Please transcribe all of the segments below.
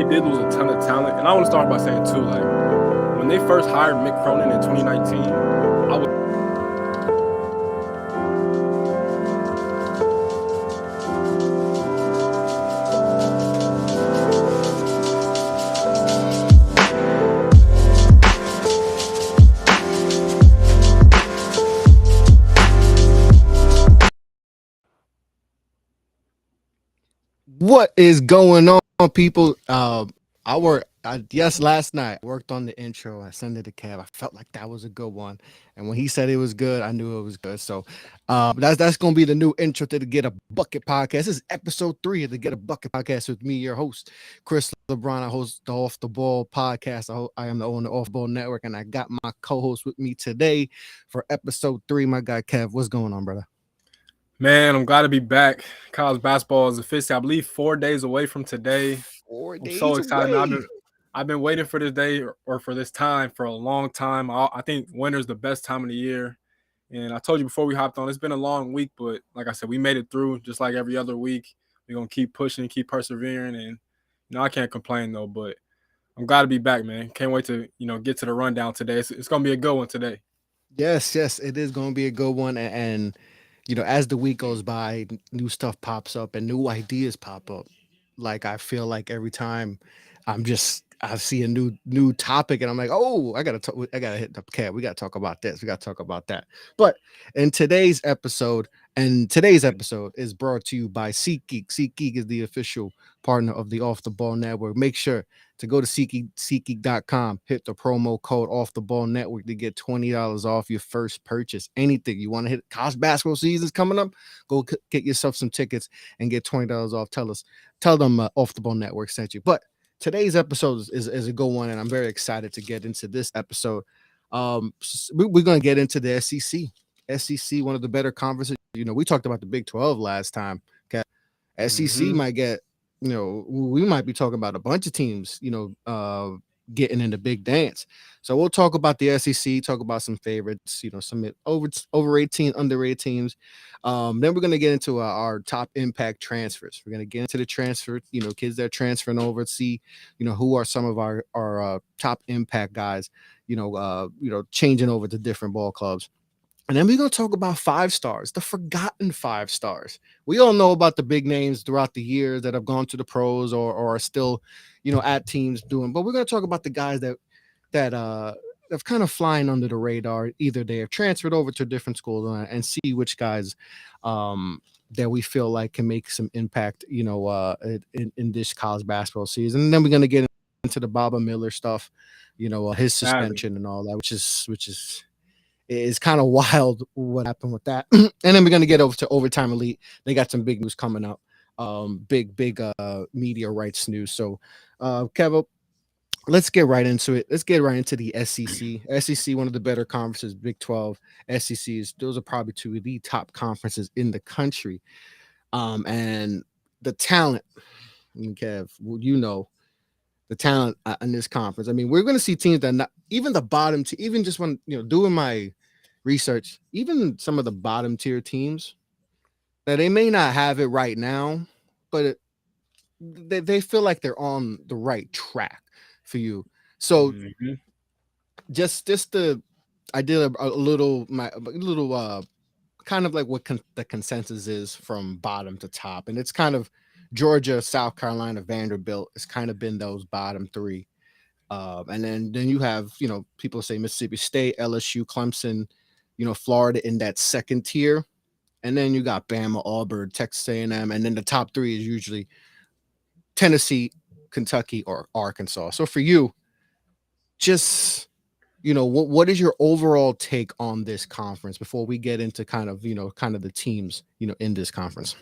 did lose a ton of talent. And I want to start by saying too, like when they first hired Mick Cronin in 2019, I was What is going on, people? Yes, last night I worked on the intro. I sent it to Kev. I felt like that was a good one, and when he said it was good, I knew it was good. So, that's gonna be the new intro to the Get a Bucket podcast. This is episode 3 of the Get a Bucket podcast with me, your host, Chris LeBron. I host the Off the Ball podcast. I am the owner of Off Ball Network, and I got my co-host with me today for episode 3. My guy Kev, what's going on, brother? Man, I'm glad to be back. College basketball is officially, I believe, 4 days away from today. 4 I'm so days excited, man. away. I've been waiting for this day or for this time for a long time. I think winter's the best time of the year. And I told you before we hopped on, it's been a long week, but like I said, we made it through just like every other week. We're gonna keep pushing, keep persevering, and I can't complain though. But I'm glad to be back, man. Can't wait to get to the rundown today. It's gonna be a good one today. Yes, it is going to be a good one. And as the week goes by, new stuff pops up and new ideas pop up. Like I feel like every time I see a new topic and I'm like, oh, I gotta hit the cat. We gotta talk about this. We gotta talk about that. But in today's episode is brought to you by SeatGeek. SeatGeek is the official partner of the Off the Ball Network. Make sure to go to SeatGeek.com, hit the promo code Off the Ball Network to get $20 off your first purchase. Anything you want to hit, college basketball season's coming up, go get yourself some tickets and get $20 off. Tell them Off the Ball Network sent you. But today's episode is a good one, and I'm very excited to get into this episode. We're going to get into the SEC. SEC, one of the better conferences. We talked about the Big 12 last time. Okay, SEC might get. We might be talking about a bunch of teams. Getting in the big dance. So we'll talk about the SEC. Talk about some favorites. Some over 18, underrated teams. Then we're gonna get into our top impact transfers. We're gonna get into the transfer. Kids that are transferring over. See, who are some of our top impact guys. Changing over to different ball clubs. And then we're going to talk about 5 stars, the forgotten 5 stars. We all know about the big names throughout the years that have gone to the pros or are still, at teams doing. But we're going to talk about the guys that have kind of flying under the radar. Either they have transferred over to a different school and see which guys that we feel like can make some impact, in this college basketball season. And then we're going to get into the Baba Miller stuff, his suspension and all that, which is it's kind of wild what happened with that. And then we're going to get over to Overtime Elite. They got some big news coming up. Big media rights news. So, Kevo, let's get right into it. Let's get right into the SEC. SEC, one of the better conferences, Big 12, SECs. Those are probably 2 of the top conferences in the country. And the talent, Kev, the talent in this conference. I mean, we're going to see teams that not even the bottom, even just when, doing my research, even some of the bottom tier teams that they may not have it right now, but they feel like they're on the right track for you. So I did a little kind of like what the consensus is from bottom to top, and it's kind of Georgia, South Carolina, Vanderbilt. It's kind of been those bottom 3. And then you have, people say Mississippi State, LSU, Clemson, Florida in that second tier. And then you got Bama, Auburn, Texas A&M. And then the top 3 is usually Tennessee, Kentucky, or Arkansas. So for you, just, what is your overall take on this conference before we get into kind of the teams, in this conference?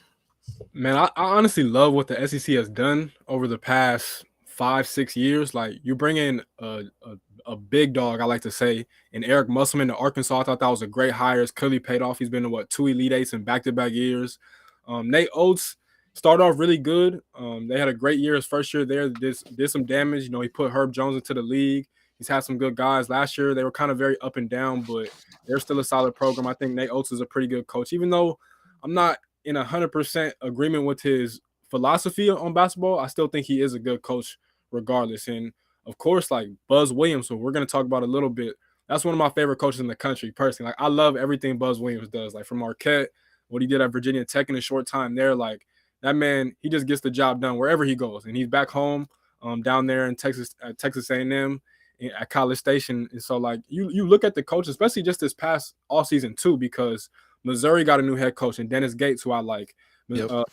Man, I honestly love what the SEC has done over the past 5-6 years. Like you bring in a big dog, I like to say, and Eric Musselman to Arkansas. I thought that was a great hire. It's clearly paid off. He's been to 2 Elite Eights in back-to-back years. Nate Oates started off really good. They had a great year his first year there. Did some damage. He put Herb Jones into the league. He's had some good guys. Last year they were kind of very up and down, but they're still a solid program. I think Nate Oates is a pretty good coach, even though I'm not in 100% agreement with his philosophy on basketball. I still think he is a good coach regardless. And of course, like Buzz Williams, who we're gonna talk about a little bit. That's one of my favorite coaches in the country, personally. Like I love everything Buzz Williams does. Like from Marquette, what he did at Virginia Tech in a short time there, like that man, he just gets the job done wherever he goes. And he's back home, down there in Texas, at Texas A&M, at College Station. And so like you look at the coach, especially just this past all season too, because Missouri got a new head coach and Dennis Gates, who I like. Yep.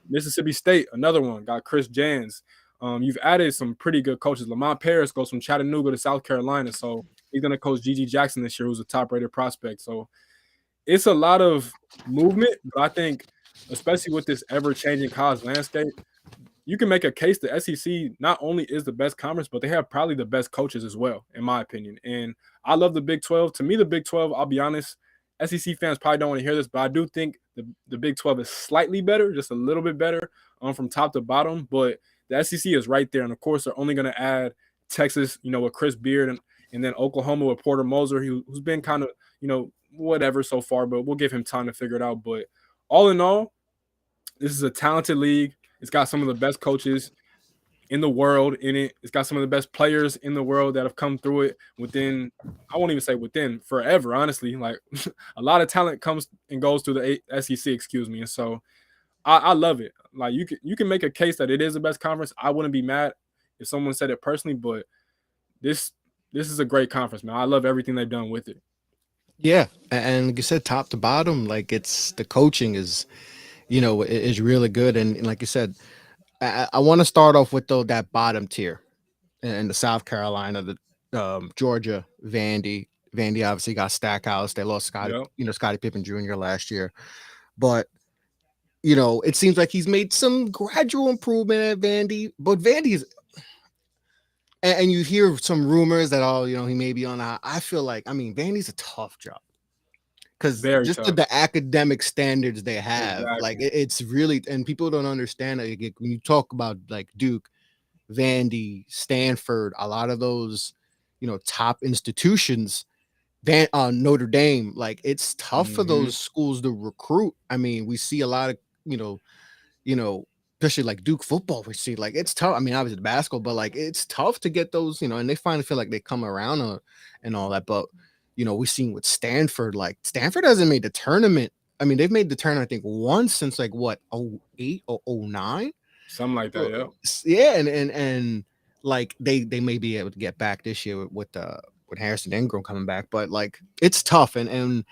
Mississippi State, another one, got Chris Jans. You've added some pretty good coaches. Lamont Paris goes from Chattanooga to South Carolina, so he's going to coach Gigi Jackson this year, who's a top-rated prospect. So it's a lot of movement, but I think, especially with this ever-changing college landscape, you can make a case the SEC not only is the best conference, but they have probably the best coaches as well, in my opinion. And I love the Big 12. To me, the Big 12, I'll be honest, SEC fans probably don't want to hear this, but I do think the Big 12 is slightly better, just a little bit better from top to bottom. But the SEC is right there. And, of course, they're only going to add Texas, with Chris Beard, and then Oklahoma with Porter Moser, who's been kind of, whatever so far, but we'll give him time to figure it out. But all in all, this is a talented league. It's got some of the best coaches in the world in it. It's got some of the best players in the world that have come through it within, I won't even say within, forever, honestly. Like a lot of talent comes and goes through the SEC, excuse me. And so I love it. Like you can make a case that it is the best conference. I wouldn't be mad if someone said it personally, but this is a great conference, man. I love everything they've done with it. Yeah, and like you said, top to bottom, like it's the coaching is, is really good, and like you said, I want to start off with that bottom tier, and the South Carolina, the Georgia, Vandy. Vandy obviously got Stackhouse. They lost Scottie Pippen Jr. last year, but it seems like he's made some gradual improvement at Vandy. But Vandy's, and you hear some rumors that he may be on. I feel like Vandy's a tough job. Because just the academic standards they have, exactly. Like it's really, and people don't understand it. When you talk about like Duke, Vandy, Stanford, a lot of those, top institutions, Notre Dame, like it's tough for those schools to recruit. We see a lot of, especially like Duke football, we see like it's tough. Obviously the basketball, but like it's tough to get those, and they finally feel like they come around and all that, but. We've seen with Stanford, like Stanford hasn't made the tournament. They've made the tournament, I think, once since like what, 08 or 09? Something like that, yeah. Yeah, and like they may be able to get back this year with Harrison Ingram coming back, but like it's tough, and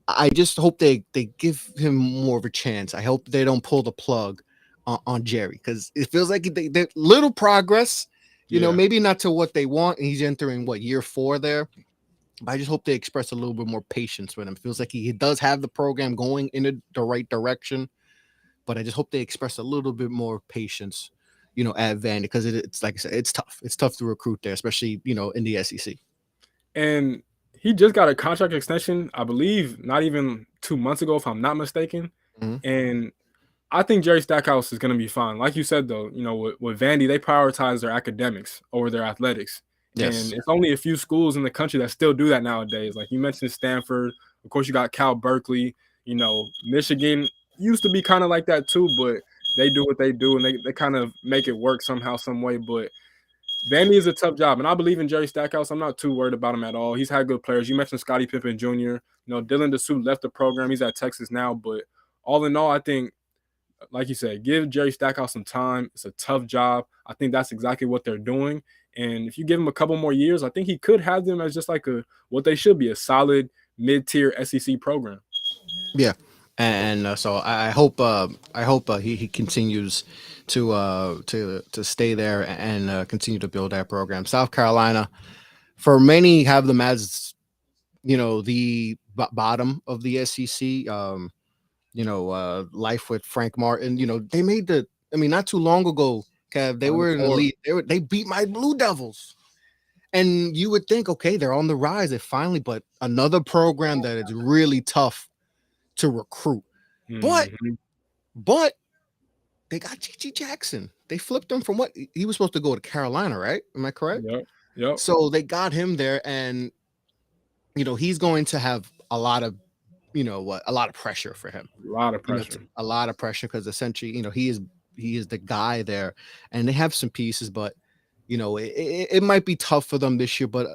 I just hope they give him more of a chance. I hope they don't pull the plug on Jerry, because it feels like they little progress, maybe not to what they want. And he's entering year 4 there. I just hope they express a little bit more patience with him. It feels like he does have the program going in the right direction, but I just hope they express a little bit more patience, at Vandy, because it's like I said, it's tough. It's tough to recruit there, especially, in the SEC. And he just got a contract extension, I believe, not even 2 months ago, if I'm not mistaken. Mm-hmm. And I think Jerry Stackhouse is going to be fine. Like you said, though, with Vandy, they prioritize their academics over their athletics. Yes. And it's only a few schools in the country that still do that nowadays. Like you mentioned Stanford. Of course, you got Cal Berkeley. Michigan used to be kind of like that too, but they do what they do, and they kind of make it work somehow, some way. But Vandy is a tough job, and I believe in Jerry Stackhouse. I'm not too worried about him at all. He's had good players. You mentioned Scottie Pippen Jr. Dylan DeSutte left the program. He's at Texas now. But all in all, I think, like you said, give Jerry Stackhouse some time. It's a tough job. I think that's exactly what they're doing. And if you give him a couple more years, I think he could have them as just like what they should be, a solid mid-tier SEC program. Yeah, and so I hope he continues to stay there and continue to build that program. South Carolina, for many, have them as the bottom of the SEC. Life with Frank Martin. They made not too long ago. Kev, they were in the lead. They beat my Blue Devils, and you would think, okay, they're on the rise. But another program that is really tough to recruit. Mm-hmm. But they got Gigi Jackson. They flipped him from he was supposed to go to Carolina, right? Am I correct? Yep. So they got him there, and he's going to have a lot of pressure for him. A lot of pressure. A lot of pressure, because essentially, he is the guy there, and they have some pieces, but It might be tough for them this year, but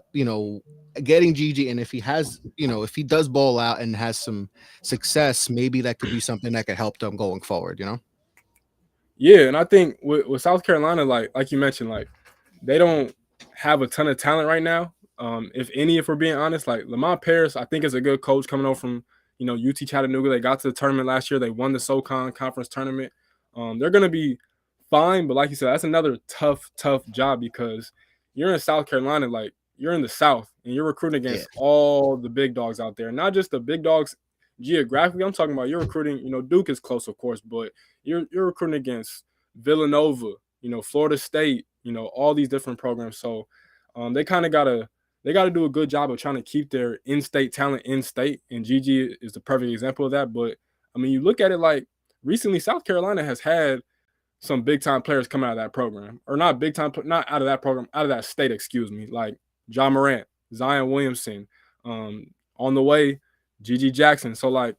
getting Gigi, and if he has, if he does ball out and has some success, maybe that could be something that could help them going forward. Yeah, and I think with South Carolina, like you mentioned, like they don't have a ton of talent right now. If any, if we're being honest, like Lamont Paris, I think is a good coach coming over from UT Chattanooga. They got to the tournament last year. They won the SoCon conference tournament. They're gonna be fine, but like you said, that's another tough job because you're in South Carolina, like you're in the South, and you're recruiting Yeah. against all the big dogs out there. Not just the big dogs geographically. I'm talking about you're recruiting. Duke is close, of course, but you're recruiting against Villanova, Florida State, all these different programs. So they kind of gotta do a good job of trying to keep their in-state talent in state. And Gigi is the perfect example of that. But I mean, you look at it like recently, South Carolina has had some big time players come out of that program, or not big time, not out of that program, out of that state. Excuse me, like John Morant, Zion Williamson, on the way, Gigi Jackson. So like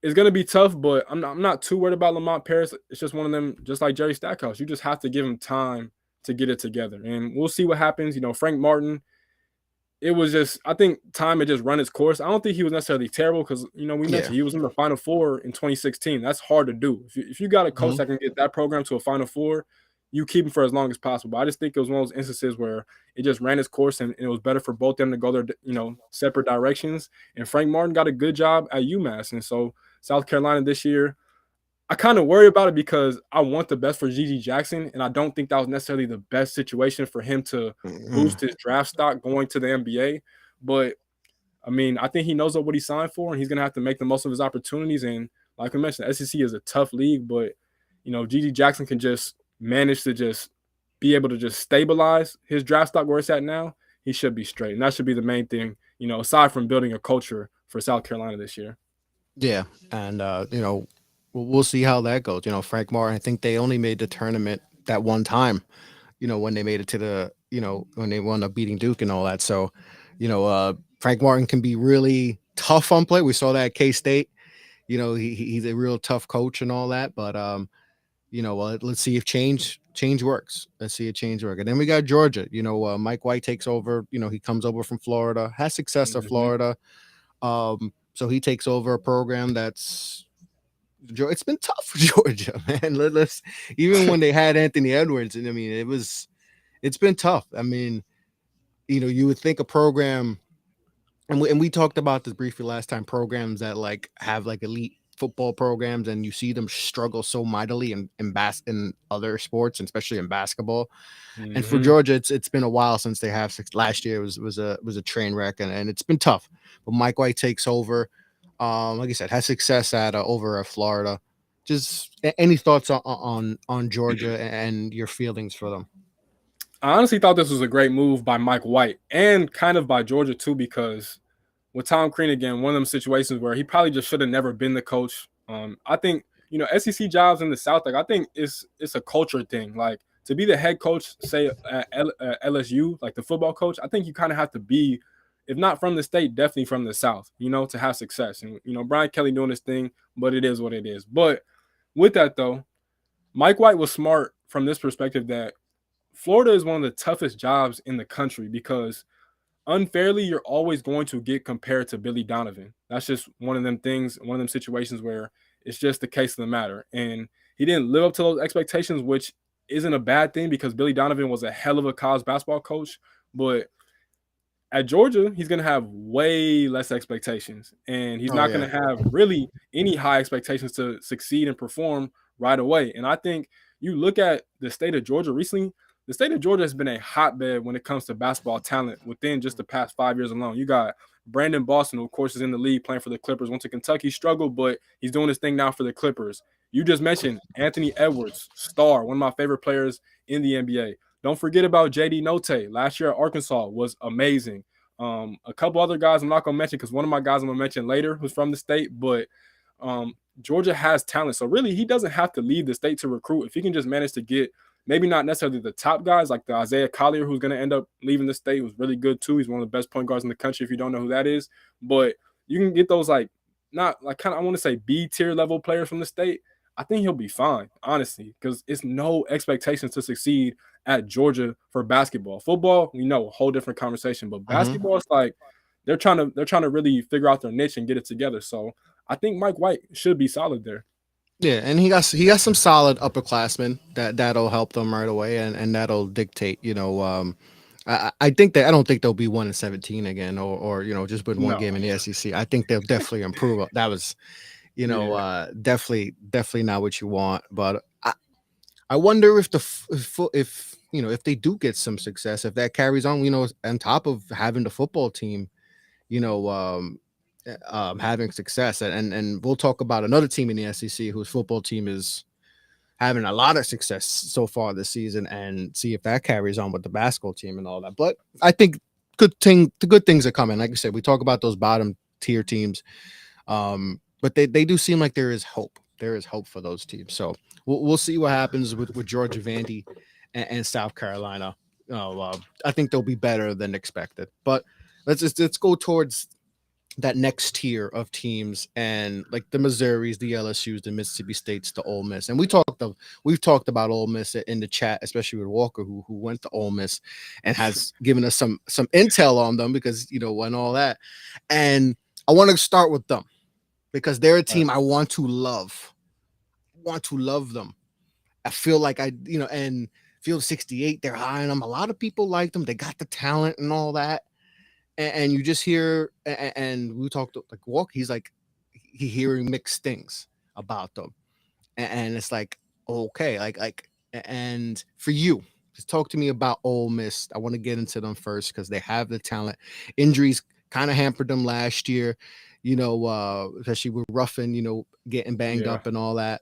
it's gonna be tough, but I'm not too worried about Lamont Paris. It's just one of them, just like Jerry Stackhouse. You just have to give him time to get it together, and we'll see what happens. Frank Martin. It was just, I think time had just run its course. I don't think he was necessarily terrible because we Yeah. mentioned he was in the Final Four in 2016. That's hard to do. If you got a coach Mhm. that can get that program to a Final Four, you keep him for as long as possible. I just think it was one of those instances where it just ran its course and it was better for both them to go their separate directions. And Frank Martin got a good job at UMass, and so South Carolina this year, I kind of worry about it because I want the best for Gigi Jackson, and I don't think that was necessarily the best situation for him to Mhm. boost his draft stock going to the NBA. But I mean, I think he knows what he signed for, and he's gonna have to make the most of his opportunities. And like I mentioned, the SEC is a tough league, but Gigi Jackson can just manage to just be able to just stabilize his draft stock where it's at now. He should be straight, and that should be the main thing. Aside from building a culture for South Carolina this year. Yeah, and we'll see how that goes. Frank Martin, I think they only made the tournament that one time. When they made it to when they wound up beating Duke and all that. So, Frank Martin can be really tough on play. We saw that at K State. He's a real tough coach and all that. But let's see if change works. Let's see if change work. And then we got Georgia. Mike White takes over. He comes over from Florida, has success at Mhm. Florida. So he takes over a program it's been tough for Georgia, man. Let's even when they had Anthony Edwards, and I mean it's been tough. I mean, you would think a program, and we talked about this briefly last time. Programs that like have like elite football programs, and you see them struggle so mightily in other sports, and especially in basketball. And for Mhm. Georgia, it's been a while since they have last year was a train wreck, and it's been tough. But Mike White takes over. Like I said, has success at over at Florida. Just any thoughts on Georgia and your feelings for them? I honestly thought this was a great move by Mike White and kind of by Georgia too, because with Tom Crean again, one of them situations where he probably just should have never been the coach. I think SEC jobs in the South, like I think it's a culture thing. Like to be the head coach, say at LSU, like the football coach, I think you kind of have to be, if not from the state, definitely from the South, to have success. And Brian Kelly doing his thing, but it is what it is. But with that though, Mike White was smart from this perspective that Florida is one of the toughest jobs in the country because unfairly, you're always going to get compared to Billy Donovan. That's just one of them things, one of them situations where it's just the case of the matter. And he didn't live up to those expectations, which isn't a bad thing because Billy Donovan was a hell of a college basketball coach. But at Georgia, he's going to have way less expectations. And he's Oh not yeah, going to have really any high expectations to succeed and perform right away. And I think you look at the state of Georgia recently, the state of Georgia has been a hotbed when it comes to basketball talent within just the past 5 years alone. You got Brandon Boston, who of course is in the league playing for the Clippers. Went to Kentucky, struggled, but he's doing his thing now for the Clippers. You just mentioned Anthony Edwards, star, one of my favorite players in the NBA. Don't forget about JD Note. Last year at Arkansas was amazing. A couple other guys I'm not gonna mention because one of my guys I'm gonna mention later who's from the state, but Georgia has talent. So really, he doesn't have to leave the state to recruit. If he can just manage to get maybe not necessarily the top guys like the Isaiah Collier, who's going to end up leaving the state, who's really good too. He's one of the best point guards in the country if you don't know who that is. But you can get those like not like kind of I want to say B tier level players from the state. I think he'll be fine, honestly, because it's no expectations to succeed at Georgia for basketball. Football, we know, a whole different conversation. But Mhm. basketball, it's like they're trying to really figure out their niche and get it together. So I think Mike White should be solid there. Yeah, and he got some solid upperclassmen that'll help them right away, and that'll dictate. I think that I don't think they'll be 1-17 again, or just win one No. game in the SEC. I think they'll definitely improve. That was Yeah. definitely not what you want. But I wonder if if they do get some success, if that carries on, on top of having the football team, you know, um, having success. And we'll talk about another team in the SEC whose football team is having a lot of success so far this season, and see if that carries on with the basketball team and all that. But I think the good things are coming. Like I said, we talk about those bottom tier teams, but they do seem like there is hope. There is hope for those teams. So we'll see what happens with Georgia Vandy and South Carolina. I think they'll be better than expected. But let's go towards that next tier of teams, and like the Missouris, the LSU's, the Mississippi States, the Ole Miss. And we've talked about Ole Miss in the chat, especially with Walker, who went to Ole Miss and has given us some intel on them, because and all that. And I want to start with them because they're a Right. team I want to love. Want to love them. I feel like and Field 68, they're high on them. A lot of people like them. They got the talent and all that. And you just hear, and we talked like Walk, he's like, he hearing mixed things about them. And it's like, okay, and for you, just talk to me about Ole Miss. I want to get into them first because they have the talent. Injuries kind of hampered them last year, especially with Ruffin, getting banged Yeah. up and all that.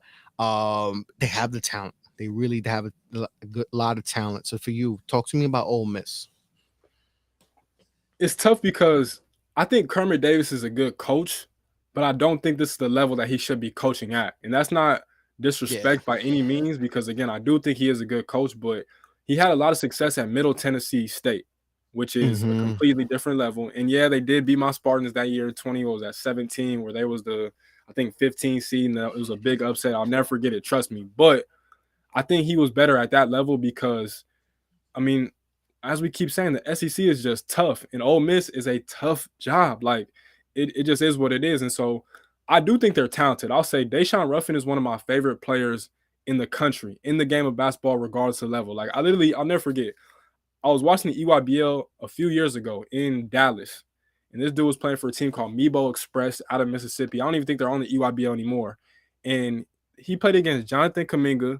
They have the talent. They really have a good lot of talent. So for you, talk to me about Ole Miss. It's tough because I think Kermit Davis is a good coach, but I don't think this is the level that he should be coaching at. And that's not Yeah. disrespect by any means, because again, I do think he is a good coach, but he had a lot of success at Middle Tennessee State, which is a Hmm. completely different level. And yeah, they did beat my Spartans that year, 20, what was that, 17, where they was the, I think, 15 seed, and it was a big upset. I'll never forget it, trust me. But I think he was better at that level because I mean, as we keep saying, the SEC is just tough, and Ole Miss is a tough job. Like it just is what it is. And so I do think they're talented. I'll say Deshaun Ruffin is one of my favorite players in the country, in the game of basketball, regardless of level. Like I'll never forget. I was watching the EYBL a few years ago in Dallas, and this dude was playing for a team called Mebo Express out of Mississippi. I don't even think they're on the EYBL anymore. And he played against Jonathan Kaminga,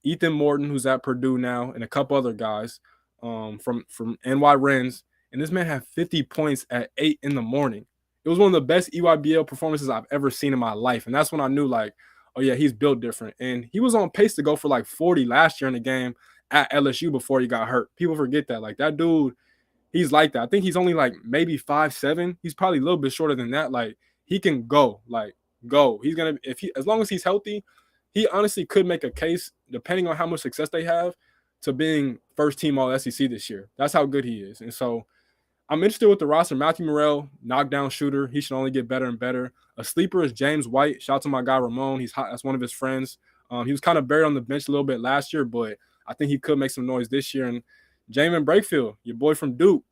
Ethan Morton, who's at Purdue now, and a couple other guys from NY Rens. And this man had 50 points at 8 in the morning. It was one of the best EYBL performances I've ever seen in my life. And that's when I knew, like, oh, yeah, he's built different. And he was on pace to go for like 40 last year in the game at LSU before he got hurt. People forget that. Like, that dude, he's like that. I think he's only like maybe 5'7". He's probably a little bit shorter than that. Like, he can go. Like, go. He's gonna, if he, as long as he's healthy, he honestly could make a case, depending on how much success they have, to being first team All SEC this year. That's how good he is. And so I'm interested with the roster. Matthew Morrell, knockdown shooter. He should only get better and better. A sleeper is James White. Shout out to my guy Ramon. He's hot. That's one of his friends. He was kind of buried on the bench a little bit last year, but I think he could make some noise this year. And Jamin Brakefield, your boy from Duke,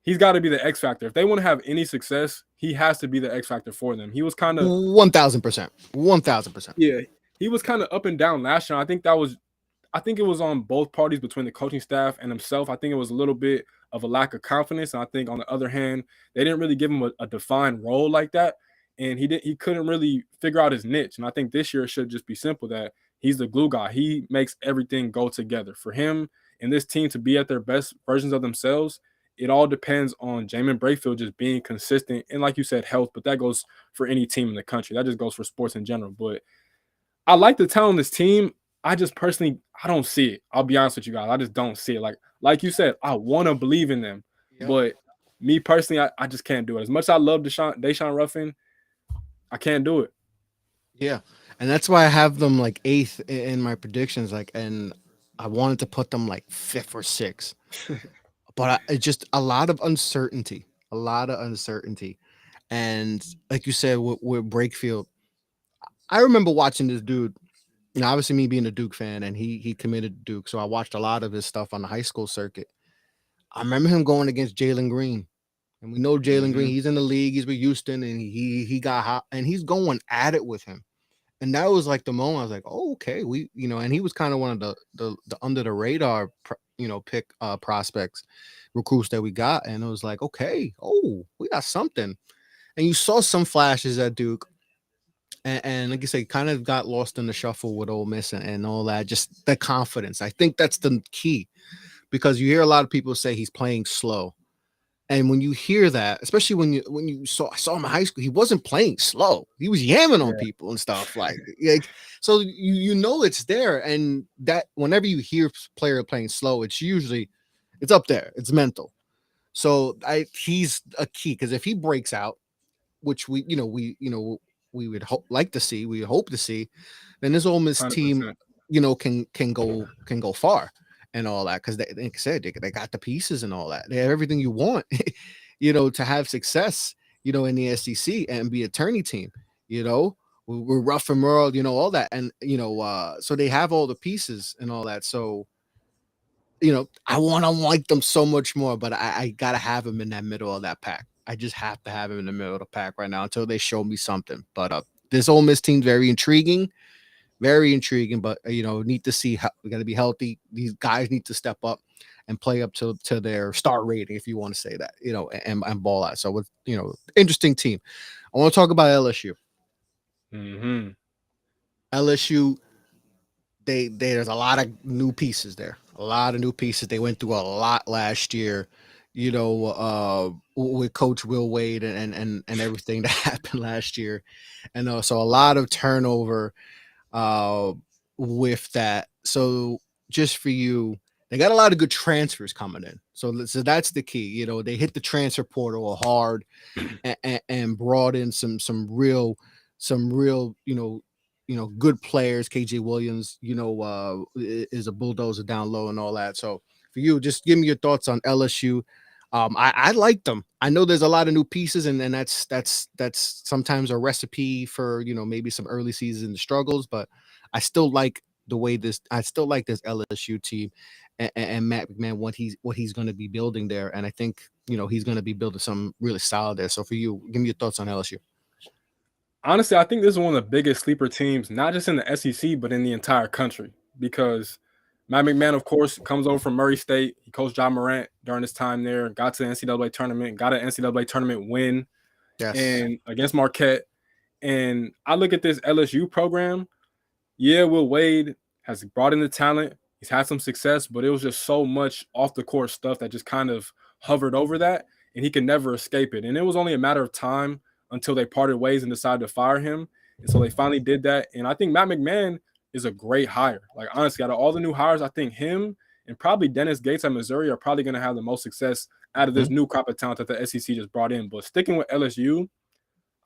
he's got to be the X factor. If they want to have any success, he has to be the X factor for them. He was kind of 1,000%. 1,000%. yeah, he was kind of up and down last year. I think it was on both parties between the coaching staff and himself. I think it was a little bit of a lack of confidence. And I think on the other hand, they didn't really give him a defined role like that. And he couldn't really figure out his niche. And I think this year it should just be simple that he's the glue guy. He makes everything go together. For him and this team to be at their best versions of themselves, it all depends on Jamin Brakefield just being consistent. And like you said, health, but that goes for any team in the country. That just goes for sports in general. But I like the talent on this team. I just personally, I don't see it. I'll be honest with you guys. I just don't see it. Like you said, I want to believe in them, Yep. but me personally, I just can't do it. As much as I love Deshaun Ruffin, I can't do it. Yeah. And that's why I have them like eighth in my predictions. And I wanted to put them like fifth or sixth, but it's just a lot of uncertainty, a lot of uncertainty. And like you said, with Brakefield, I remember watching this dude. Obviously me being a Duke fan, and he committed to Duke, so I watched a lot of his stuff on the high school circuit. I remember him going against Jalen Green, and we know Jalen Green. Mm-hmm. He's in the league. He's with Houston, and he got hot, and he's going at it with him. And that was like the moment I was like, oh, okay, and he was kind of one of the under the radar, pick prospects, recruits that we got, and it was like, okay, oh, we got something. And you saw some flashes at Duke, and like you say, kind of got lost in the shuffle with Ole Miss and all that. Just the confidence. I think that's the key, because you hear a lot of people say he's playing slow. And when you hear that, especially when you saw him in high school, he wasn't playing slow. He was yamming on people and stuff like so you know it's there. And that whenever you hear player playing slow, it's up there. It's mental. So he's a key, because if he breaks out, which we would like to see, we hope to see, then this Ole Miss team, 100%. Can go far and all that, because like I said, they got the pieces and all that. They have everything you want, to have success, in the SEC and be a tourney team. We're rough and Merle, all that, and so they have all the pieces and all that. So I want to like them so much more, but I gotta have them in that middle of that pack. I just have to have him in the middle of the pack right now until they show me something. But this Ole Miss team's very intriguing, but need to see how we got to be healthy. These guys need to step up and play up to their star rating, if you want to say that, and ball out. So with interesting team. I want to talk about LSU. Mm-hmm. LSU, there's a lot of new pieces there. A lot of new pieces. They went through a lot last year, with Coach Will Wade and everything that happened last year, and so a lot of turnover with that. So just for you, they got a lot of good transfers coming in. So that's the key. They hit the transfer portal hard and brought in some real good players. KJ Williams, is a bulldozer down low and all that. So for you, just give me your thoughts on LSU. I like them. I know there's a lot of new pieces, and that's sometimes a recipe for maybe some early season struggles, but I still like I still like this LSU team and Matt McMahon, what he's going to be building there, and I think he's going to be building some really solid there. So for you, give me your thoughts on LSU. Honestly, I think this is one of the biggest sleeper teams, not just in the SEC, but in the entire country. Because Matt McMahon, of course, comes over from Murray State. He coached John Morant during his time there, got to the NCAA tournament, got an NCAA tournament win Yes. and against Marquette. And I look at this LSU program. Yeah, Will Wade has brought in the talent. He's had some success, but it was just so much off the court stuff that just kind of hovered over that, and he could never escape it. And it was only a matter of time until they parted ways and decided to fire him. And so they finally did that. And I think Matt McMahon is a great hire. Like, honestly, out of all the new hires, I think him and probably Dennis Gates at Missouri are probably going to have the most success out of this new crop of talent that the SEC just brought in. But sticking with LSU,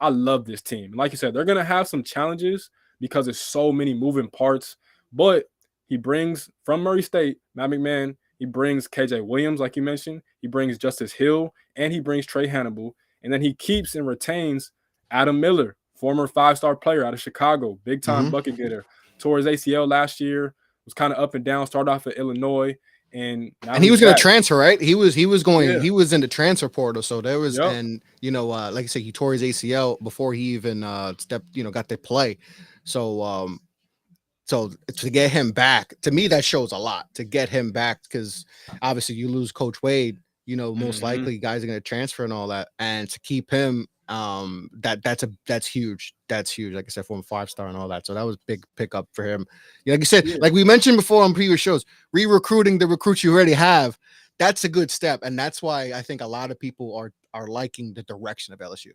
I love this team. Like you said, they're going to have some challenges because there's so many moving parts. But he brings from Murray State, Matt McMahon, he brings KJ Williams, like you mentioned. He brings Justice Hill, and he brings Trey Hannibal. And then he keeps and retains Adam Miller, former five-star player out of Chicago, big-time bucket getter. Tore his ACL last year, was kind of up and down, started off at Illinois, and now He he's was going to back. transfer, right? He was Yeah. he was in the transfer portal. So there was, Yep. and like I said, he tore his ACL before he even got to play. So so to get him back, to me, that shows a lot to get him back, because obviously you lose Coach Wade, most likely guys are going to transfer and all that, and to keep him, that's huge. That's huge. Like I said, from 5-star and all that. So that was big pickup for him. Like you said, Yeah. like we mentioned before on previous shows, re-recruiting the recruits you already have. That's a good step, and that's why I think a lot of people are liking the direction of LSU.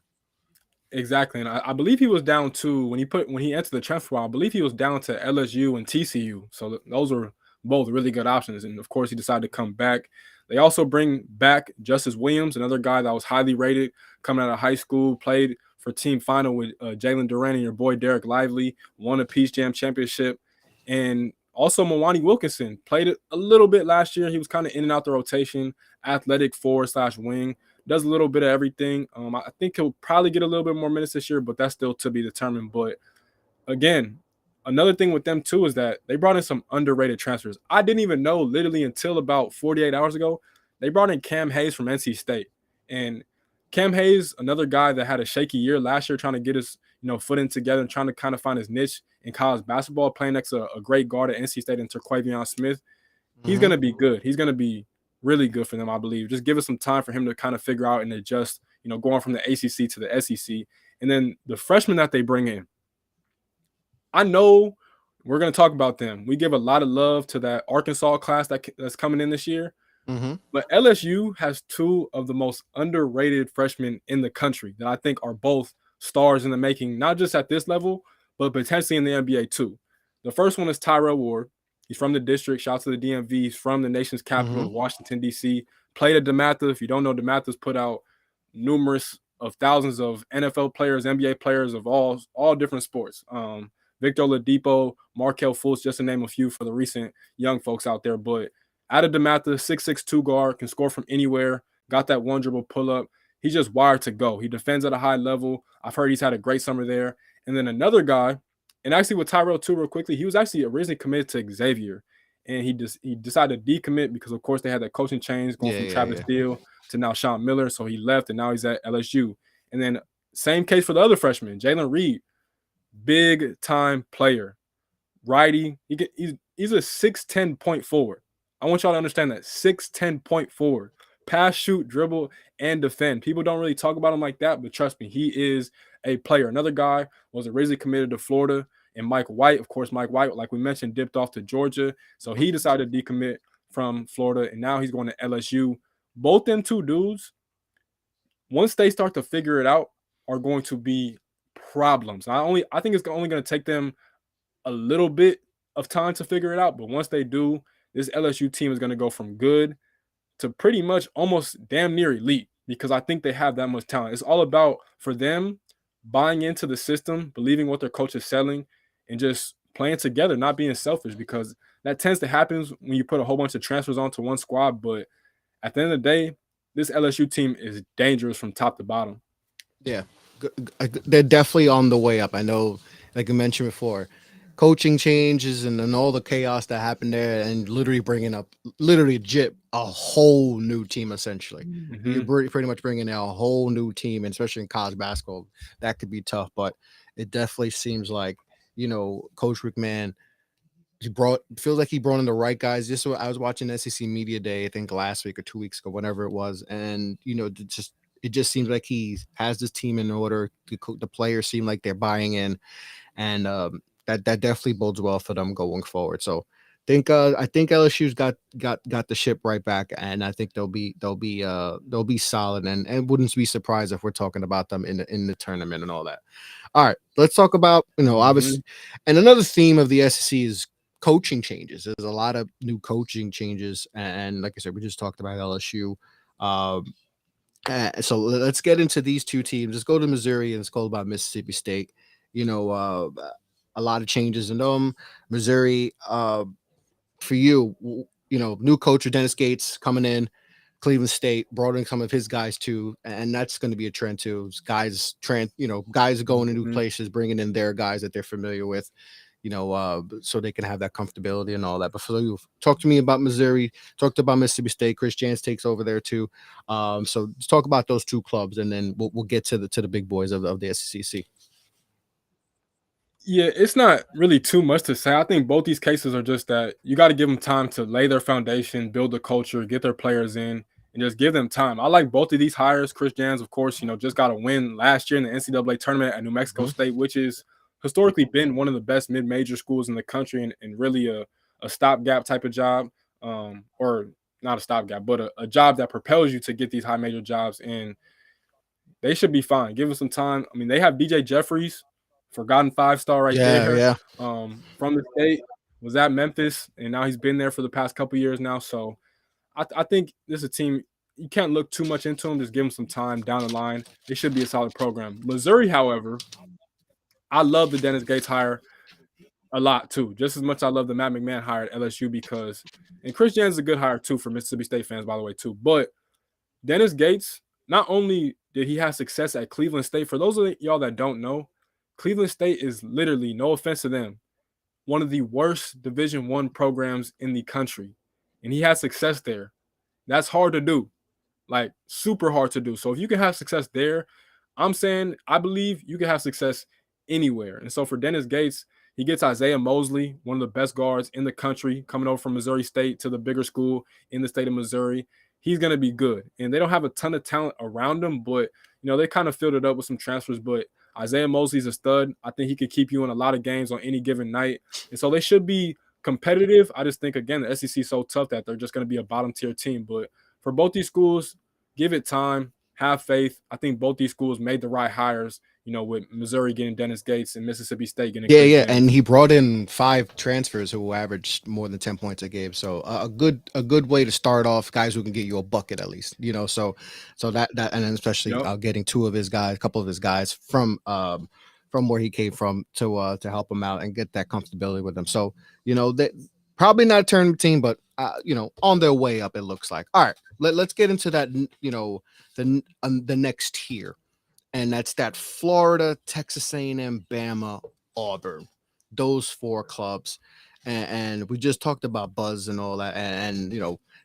Exactly, and I believe he was down to when he entered the transfer portal. I believe he was down to LSU and TCU. So those were both really good options, and of course he decided to come back. They also bring back Justice Williams, another guy that was highly rated coming out of high school, played for team final with Jalen Duran and your boy Derek Lively, won a Peach Jam championship, and also Mwani Wilkinson played it a little bit last year. He was kind of in and out the rotation, athletic forward/wing. Does a little bit of everything. I think he'll probably get a little bit more minutes this year, but that's still to be determined. But again, another thing with them too is that they brought in some underrated transfers. I didn't even know literally until about 48 hours ago. They brought in Cam Hayes from NC State. And Cam Hayes, another guy that had a shaky year last year trying to get his, footing together and trying to kind of find his niche in college basketball, playing next to a great guard at NC State and Terquavion Smith. He's Mm-hmm. going to be good. He's going to be really good for them, I believe. Just give us some time for him to kind of figure out and adjust, going from the ACC to the SEC. And then the freshmen that they bring in, I know we're going to talk about them. We give a lot of love to that Arkansas class that's coming in this year. Mm-hmm. But LSU has two of the most underrated freshmen in the country that I think are both stars in the making, not just at this level, but potentially in the NBA too. The first one is Tyrell Ward. He's from the district. Shout out to the DMV. He's from the nation's capital, Mm-hmm. Washington, D.C. Played at DeMatha. If you don't know, DeMatha's put out numerous of thousands of NFL players, NBA players of all different sports. Victor Oladipo, Markel Fultz, just to name a few for the recent young folks out there. But out of DeMatha, 6'2" guard, can score from anywhere, got that one dribble pull up. He's just wired to go. He defends at a high level. I've heard he's had a great summer there. And then another guy, and actually with Tyrell too, real quickly, he was actually originally committed to Xavier. And he decided to decommit because, of course, they had that coaching change going from Travis Steele to now Sean Miller. So he left, and now he's at LSU. And then same case for the other freshman, Jalen Reed, big time player, righty. He's a 6'10" point forward. I want y'all to understand that 6'10" point forward, pass, shoot, dribble, and defend. People don't really talk about him like that, but trust me, he is a player. Another guy was originally committed to Florida, and Mike White, of course, Mike White, like we mentioned, dipped off to Georgia, so he decided to decommit from Florida, and now he's going to LSU. Both them two dudes, once they start to figure it out, are going to be problems. I think it's only going to take them a little bit of time to figure it out, but once they do, this LSU team is going to go from good to pretty much almost damn near elite because I think they have that much talent. It's all about for them buying into the system, believing what their coach is selling, and just playing together, not being selfish because that tends to happen when you put a whole bunch of transfers onto one squad. But at the end of the day, this LSU team is dangerous from top to bottom. Yeah, they're definitely on the way up. I know, like I mentioned before, coaching changes and all the chaos that happened there, and literally bringing up literally legit a whole new team. Essentially, you're pretty much bringing out a whole new team, and especially in college basketball, that could be tough. But it definitely seems like Coach McMahon. Feels like he brought in the right guys. Just so I was watching SEC Media Day, I think last week or 2 weeks ago, whenever it was, and it just seems like he has this team in order. The players seem like they're buying in, and that definitely bodes well for them going forward. So I think LSU's got the ship right back, and I think they'll be solid, and wouldn't be surprised if we're talking about them in the tournament and all that. All right, let's talk about obviously, and another theme of the SEC is coaching changes. There's a lot of new coaching changes, and like I said, we just talked about LSU. So let's get into these two teams. Let's go to Missouri and let's go about Mississippi State. A lot of changes in them. Missouri, for you, new coach Dennis Gates coming in. Cleveland State brought in some of his guys too, and that's going to be a trend too. Guys are going to new places, bringing in their guys that they're familiar with. So they can have that comfortability and all that. But for you, talk to me about Missouri. Talked about Mississippi State. Chris Jans takes over there too. So let's talk about those two clubs, and then we'll get to the big boys of the SEC. Yeah, it's not really too much to say. I think both these cases are just that you got to give them time to lay their foundation, build the culture, get their players in, and just give them time. I like both of these hires. Chris Jans, of course, just got a win last year in the NCAA tournament at New Mexico State, which is historically been one of the best mid-major schools in the country and really a stopgap type of job, or not a stopgap, but a job that propels you to get these high major jobs. And they should be fine. Give them some time. I mean, they have DJ Jeffries, forgotten 5-star right there. Yeah. From the state, was at Memphis, and now he's been there for the past couple years now. So I think this is a team you can't look too much into them. Just give them some time down the line. It should be a solid program. Missouri, however, I love the Dennis Gates hire a lot too. Just as much I love the Matt McMahon hire at LSU because, and Chris Jans is a good hire too for Mississippi State fans, by the way, too. But Dennis Gates, not only did he have success at Cleveland State, for those of y'all that don't know, Cleveland State is literally, no offense to them, one of the worst Division I programs in the country, and he has success there. That's hard to do, like super hard to do. So if you can have success there, I'm saying I believe you can have success anywhere. And so for Dennis Gates, he gets Isaiah Mosley, one of the best guards in the country, coming over from Missouri State to the bigger school in the state of Missouri. He's going to be good. And they don't have a ton of talent around him, but they kind of filled it up with some transfers. But Isaiah Mosley's a stud. I think he could keep you in a lot of games on any given night. And so they should be competitive. I just think, again, the SEC is so tough that they're just going to be a bottom tier team. But for both these schools, give it time, have faith. I think both these schools made the right hires, with Missouri getting Dennis Gates and Mississippi State getting Chris James. And he brought in 5 transfers who averaged more than 10 points a game. So a good way to start off, guys who can get you a bucket at least, so that and then especially getting 2 of his guys, a couple of his guys from where he came from to help him out and get that comfortability with them. So, they probably not a tournament team, but on their way up, it looks like. All right, let's get into that, the next tier. And that's that Florida, Texas A&M, Bama, Auburn, those 4 clubs. And we just talked about Buzz and all that, and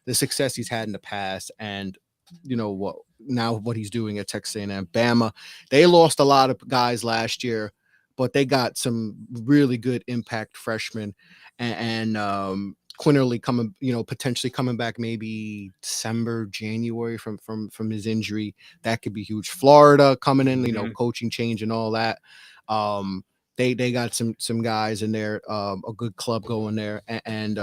the success he's had in the past, and what he's doing at Texas A&M. Bama, they lost a lot of guys last year, but they got some really good impact freshmen, and Quinterly potentially coming back maybe December, January from his injury. That could be huge. Florida coming in, coaching change and all that. They got some guys in there, a good club going there. And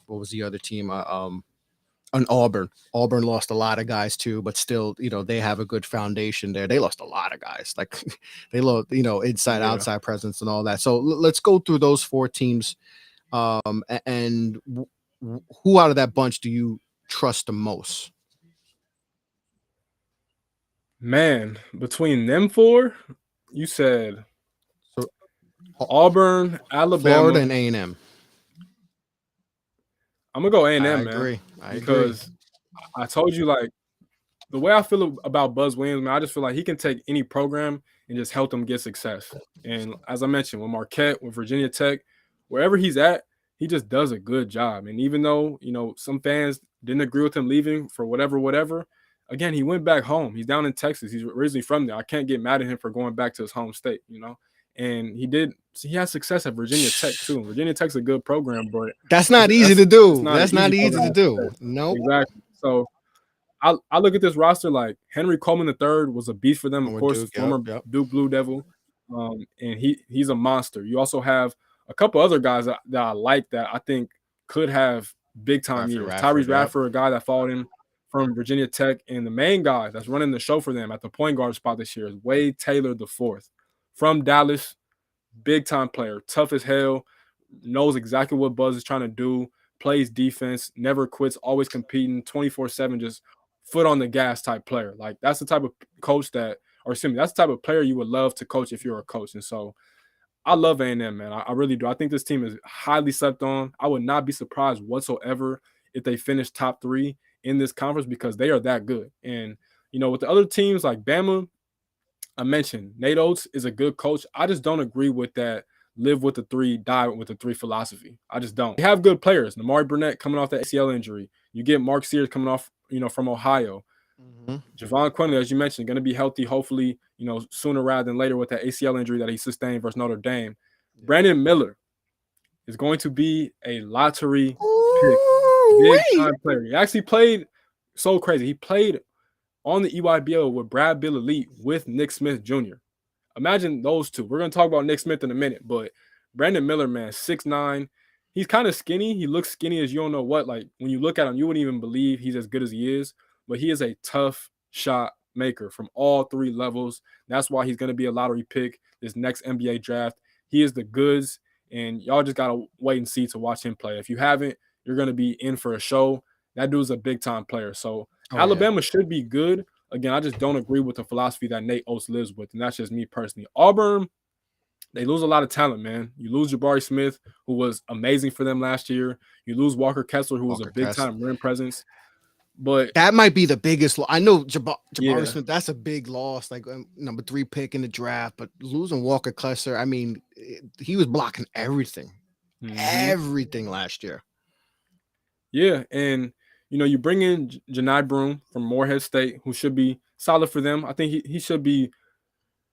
what was the other team? And Auburn. Auburn lost a lot of guys too, but still, they have a good foundation there. They lost a lot of guys, like they lost, inside, outside presence and all that. So let's go through those 4 teams. And who out of that bunch do you trust the most? Man, between them 4, you said Auburn, Alabama, Florida, and A&M. I'm gonna go A&M, man. Agree. Because I told you, like, the way I feel about Buzz Williams, man, I just feel like he can take any program and just help them get success. And as I mentioned, with Marquette, with Virginia Tech, wherever he's at, he just does a good job. And even though, some fans didn't agree with him leaving for whatever, again, he went back home. He's down in Texas. He's originally from there. I can't get mad at him for going back to his home state, And he has success at Virginia Tech too. Virginia Tech's a good program, but that's not easy to do. That's not easy to do. No, exactly. So I look at this roster like Henry Coleman III was a beast for them, of course, former Duke Blue Devil, and he's a monster. You also have a couple other guys that I like that I think could have big time years. Tyrese Radford, a guy that followed him from Virginia Tech, and the main guy that's running the show for them at the point guard spot this year is Wade Taylor IV from Dallas. Big time player, tough as hell, knows exactly what Buzz is trying to do, plays defense, never quits, always competing, 24/7, just foot on the gas type player. Like that's the type of coach that's the type of player you would love to coach if you're a coach. And so I love A&M, man. I really do. I think this team is highly slept on. I would not be surprised whatsoever if they finish top 3 in this conference because they are that good. And, with the other teams like Bama, I mentioned Nate Oates is a good coach. I just don't agree with that live with the 3, die with the 3 philosophy. I just don't. They have good players. Namari Burnett coming off that ACL injury. You get Mark Sears coming off, from Ohio. Mm-hmm. Javon Quinley, as you mentioned, going to be healthy, hopefully, sooner rather than later with that ACL injury that he sustained versus Notre Dame. Yeah. Brandon Miller is going to be a lottery pick. Big time player. He actually played so crazy. He played on the EYBL with Brad Bill Elite with Nick Smith Jr. Imagine those 2. We're going to talk about Nick Smith in a minute, but Brandon Miller, man, 6'9". He's kind of skinny. He looks skinny as you don't know what. Like, when you look at him, you wouldn't even believe he's as good as he is. But he is a tough shot maker from all 3 levels. That's why he's going to be a lottery pick this next NBA draft. He is the goods, and y'all just got to wait and see to watch him play. If you haven't, you're going to be in for a show. That dude's a big-time player. So Alabama should be good. Again, I just don't agree with the philosophy that Nate Oates lives with, and that's just me personally. Auburn, they lose a lot of talent, man. You lose Jabari Smith, who was amazing for them last year. You lose Walker Kessler, who was a big-time rim presence. But That might be the biggest. I know Jabari yeah, Smith. That's a big loss. Like number 3 pick in the draft, but losing Walker Kessler. I mean, he was blocking hmm everything last year. yeah, and you bring in Janai Broom from Morehead State, who should be solid for them. I think he should be.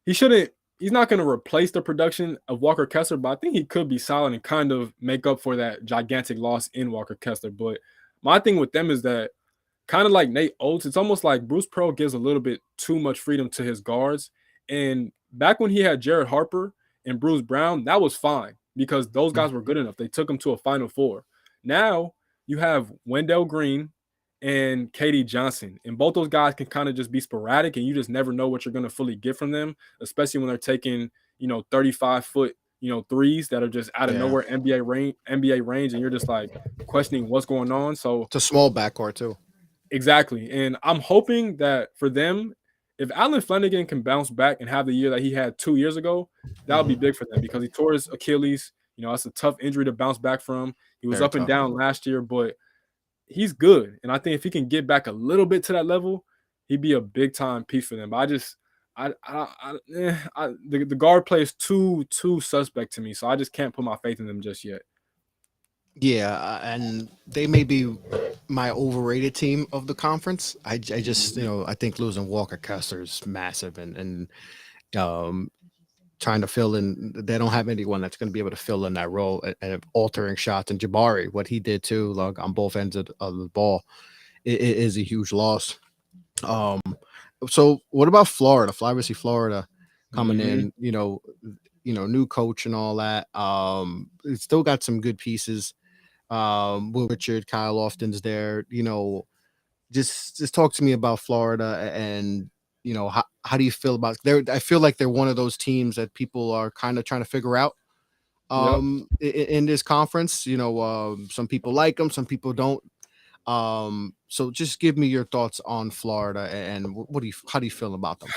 He shouldn't. He's not going to replace the production of Walker Kessler, but I think he could be solid and kind of make up for that gigantic loss in Walker Kessler. But my thing with them is that kind of like Nate Oates, it's almost like Bruce Pearl gives a little bit too much freedom to his guards. And back when he had Jared Harper and Bruce Brown, that was fine because those guys were good enough. They took him to a Final Four. Now you have Wendell Green and Katie Johnson, and both those guys can kind of just be sporadic, and you just never know what you're going to fully get from them, especially when they're taking 35-foot threes that are just out of Yeah, nowhere NBA range, and you're just like questioning what's going on. So it's a small backcourt too. exactly. And I'm hoping that for them, if Allen Flanagan can bounce back and have the year that he had 2 years ago, that would be big for them because he tore his Achilles. That's a tough injury to bounce back from. He was Very up and tough. down last year, but he's good. And I think if he can get back a little bit to that level, he'd be a big time piece for them. But the guard play is too suspect to me, so I just can't put my faith in them just yet. Yeah, and they may be my overrated team of the conference. I just I think losing Walker Kessler is massive, and um, trying to fill in. They don't have anyone that's going to be able to fill in that role and altering shots. And Jabari, what he did too, like on both ends of the ball, it is a huge loss. Um, so what about Florida? Obviously, Florida coming hmm in, new coach and all that. It's still got some good pieces. Will Richard, Kyle Lofton's there. Just talk to me about Florida and how do you feel about I feel like they're one of those teams that people are kind of trying to figure out Yep. in this conference. Some people like them, some people don't. So just give me your thoughts on Florida and how do you feel about them?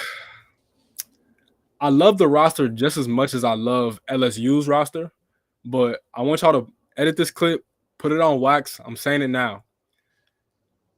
I love the roster just as much as I love LSU's roster, but I want y'all to edit this clip, put it on wax. I'm saying it now.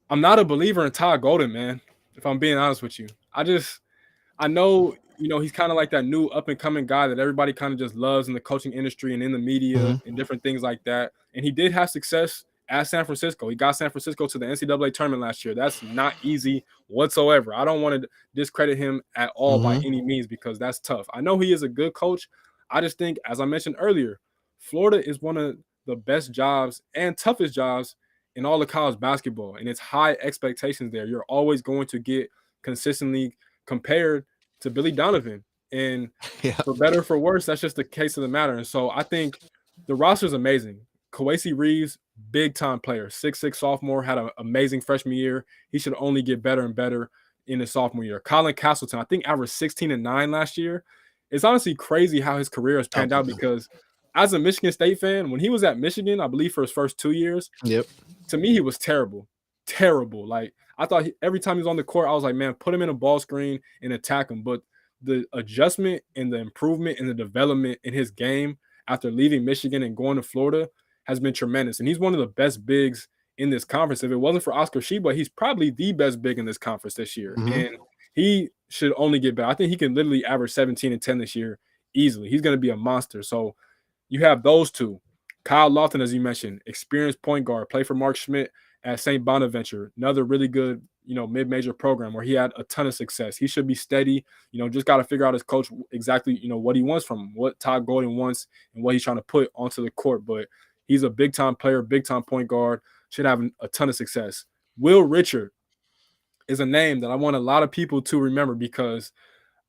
I'm not a believer in Todd Golden, man. If I'm being honest with you, I know, he's kind of like that new up and coming guy that everybody kind of just loves in the coaching industry and in the media Hmm. and different things like that. And he did have success at San Francisco. He got San Francisco to the NCAA tournament last year. That's not easy whatsoever. I don't want to discredit him at all by Hmm. any means because that's tough. I know he is a good coach. I just think, as I mentioned earlier, Florida is one of the best jobs and toughest jobs in all of college basketball. And it's high expectations there. You're always going to get consistently compared to Billy Donovan. And Yeah. for better or for worse, that's just the case of the matter. And so I think the roster is amazing. Kawasi Reeves, big time player, 6'6" sophomore, had an amazing freshman year. He should only get better and better in his sophomore year. Colin Castleton, I think, averaged 16-9 last year. It's honestly crazy how his career has panned out because as a Michigan State fan, when he was at Michigan, I believe for his first 2 years, Yep. to me, he was terrible. Terrible. Like, I thought every time he was on the court, I was like, man, put him in a ball screen and attack him. But the adjustment and the improvement and the development in his game after leaving Michigan and going to Florida has been tremendous. And he's one of the best bigs in this conference. If it wasn't for Oscar Sheba, he's probably the best big in this conference this year. Hmm. And he should only get better. I think he can literally average 17 and 10 this year easily. He's going to be a monster. So you have those two. Kyle Lofton, as you mentioned, experienced point guard, play for Mark Schmidt at St. Bonaventure, another really good, mid-major program where he had a ton of success. He should be steady, just got to figure out his coach exactly, what he wants from him, what Todd Golden wants and what he's trying to put onto the court. But he's a big-time player, big-time point guard, should have a ton of success. Will Richard is a name that I want a lot of people to remember because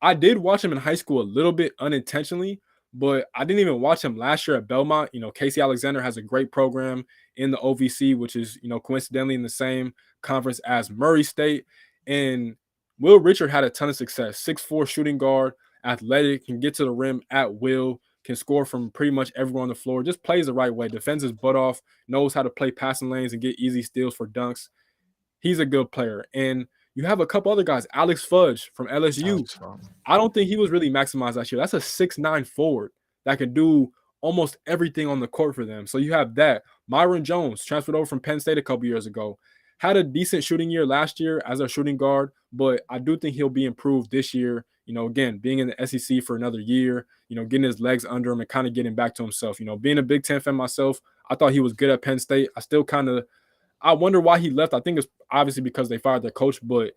I did watch him in high school a little bit unintentionally, but I didn't even watch him last year at Belmont. Casey Alexander has a great program in the OVC, which is, coincidentally in the same conference as Murray State. And Will Richard had a ton of success. 6'4" shooting guard, athletic, can get to the rim at will, can score from pretty much everywhere on the floor, just plays the right way, defends his butt off, knows how to play passing lanes and get easy steals for dunks. He's a good player. And you have a couple other guys, Alex Fudge from LSU. Alex Farm. I don't think he was really maximized last year. That's a 6'9" forward that can do almost everything on the court for them. So you have that. Myron Jones transferred over from Penn State a couple years ago. had a decent shooting year last year as a shooting guard, but I do think he'll be improved this year. Again, being in the SEC for another year, getting his legs under him and kind of getting back to himself. Being a Big Ten fan myself, I thought he was good at Penn State. I still kind of, I wonder why he left. I think it's obviously because they fired their coach, but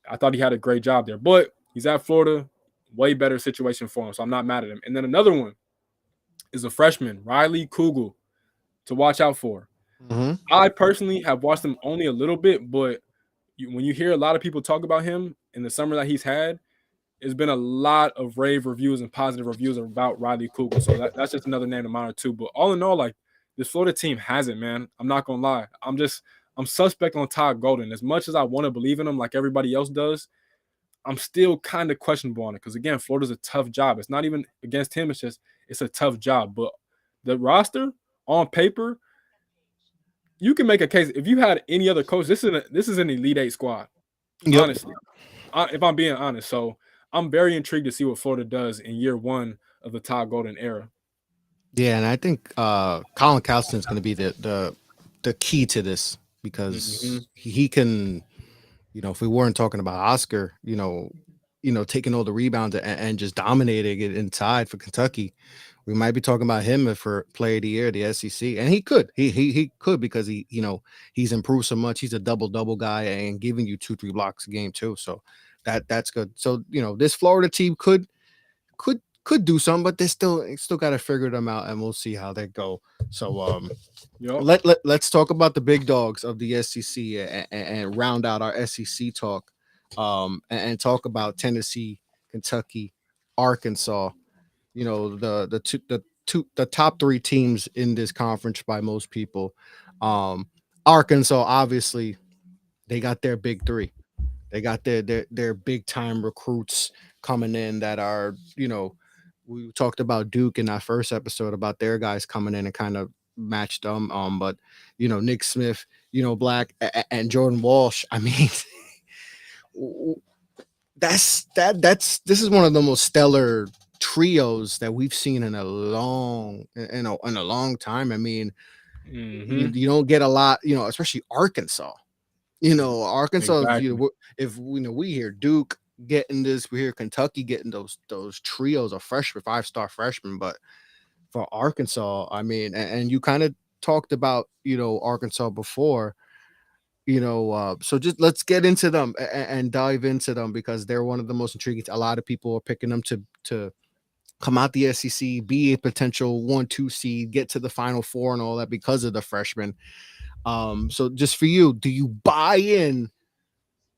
I thought he had a great job there. But he's at Florida, way better situation for him, so I'm not mad at him. And then another one is a freshman, Riley Kugel, to watch out for. Mm-hmm. I personally have watched him only a little bit, but when you hear a lot of people talk about him in the summer that he's had, it's been a lot of rave reviews and positive reviews about Riley Kugel. So that's just another name to monitor too. But all in all, like this Florida team has it, man. I'm not gonna lie. I'm suspect on Todd Golden. As much as I want to believe in him, like everybody else does, I'm still kind of questionable on it. Because again, Florida's a tough job. It's not even against him. It's a tough job. But the roster on paper, you can make a case. If you had any other coach, this is an Elite Eight squad. Yep. Honestly, if I'm being honest. So I'm very intrigued to see what Florida does in year one of the Todd Golden era. Yeah, and I think Colin Cowston is going to be the key to this because he can, if we weren't talking about Oscar, taking all the rebounds and just dominating it inside for Kentucky, we might be talking about him for Player of the Year, the SEC, and he could because he's improved so much. He's a double guy and giving you 2-3 blocks a game too. So that's good. So this Florida team could do something, but they still got to figure them out, and we'll see how they go. So let's talk about the big dogs of the SEC and round out our SEC talk, and talk about Tennessee, Kentucky, Arkansas. The top 3 teams in this conference by most people. Arkansas, obviously, they got their big 3. They got their big time recruits coming in that are, we talked about Duke in our first episode about their guys coming in and kind of matched them. But Nick Smith, Black and Jordan Walsh. I mean, this is one of the most stellar trios that we've seen in a long time. I mean, you don't get a lot, especially Arkansas. Arkansas. Exactly. If we hear Duke getting this, we hear Kentucky getting those trios of freshmen, 5-star freshmen. But for Arkansas, I mean, and you kind of talked about Arkansas before. So just let's get into them and dive into them because they're one of the most intriguing. A lot of people are picking them to come out the SEC, be a potential 1-2 seed, get to the Final Four and all that because of the freshmen. So just for you, do you buy in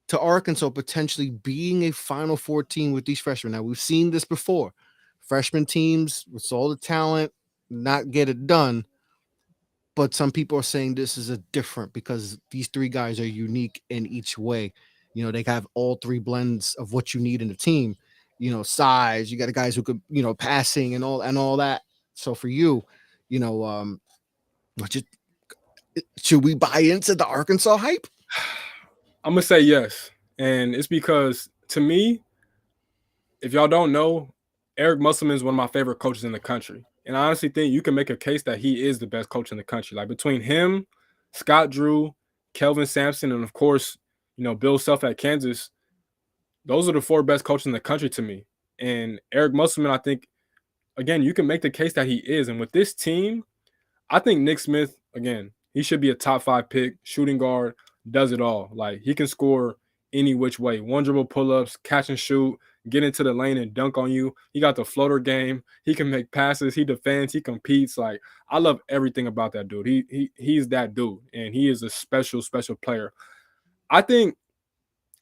to Arkansas potentially being a Final Four team with these freshmen? Now we've seen this before. Freshman teams with all the talent not get it done. But some people are saying this is a different because these 3 guys are unique in each way. They have all 3 blends of what you need in a team. Size. You got guys who could, passing and all that. So for you, should we buy into the Arkansas hype? I'm gonna say yes, and it's because to me, if y'all don't know, Eric Musselman is one of my favorite coaches in the country. And I honestly think you can make a case that he is the best coach in the country. Like between him, Scott Drew, Kelvin Sampson, and of course, Bill Self at Kansas, those are the 4 best coaches in the country to me. And Eric Musselman, I think, again, you can make the case that he is. And with this team, I think Nick Smith, again, he should be a top 5 pick, shooting guard, does it all. Like he can score any which way. 1 dribble pull-ups, catch and shoot, get into the lane and dunk on you. He got the floater game. He can make passes. He defends. He competes. Like I love everything about that dude. He's that dude, and he is a special player. I think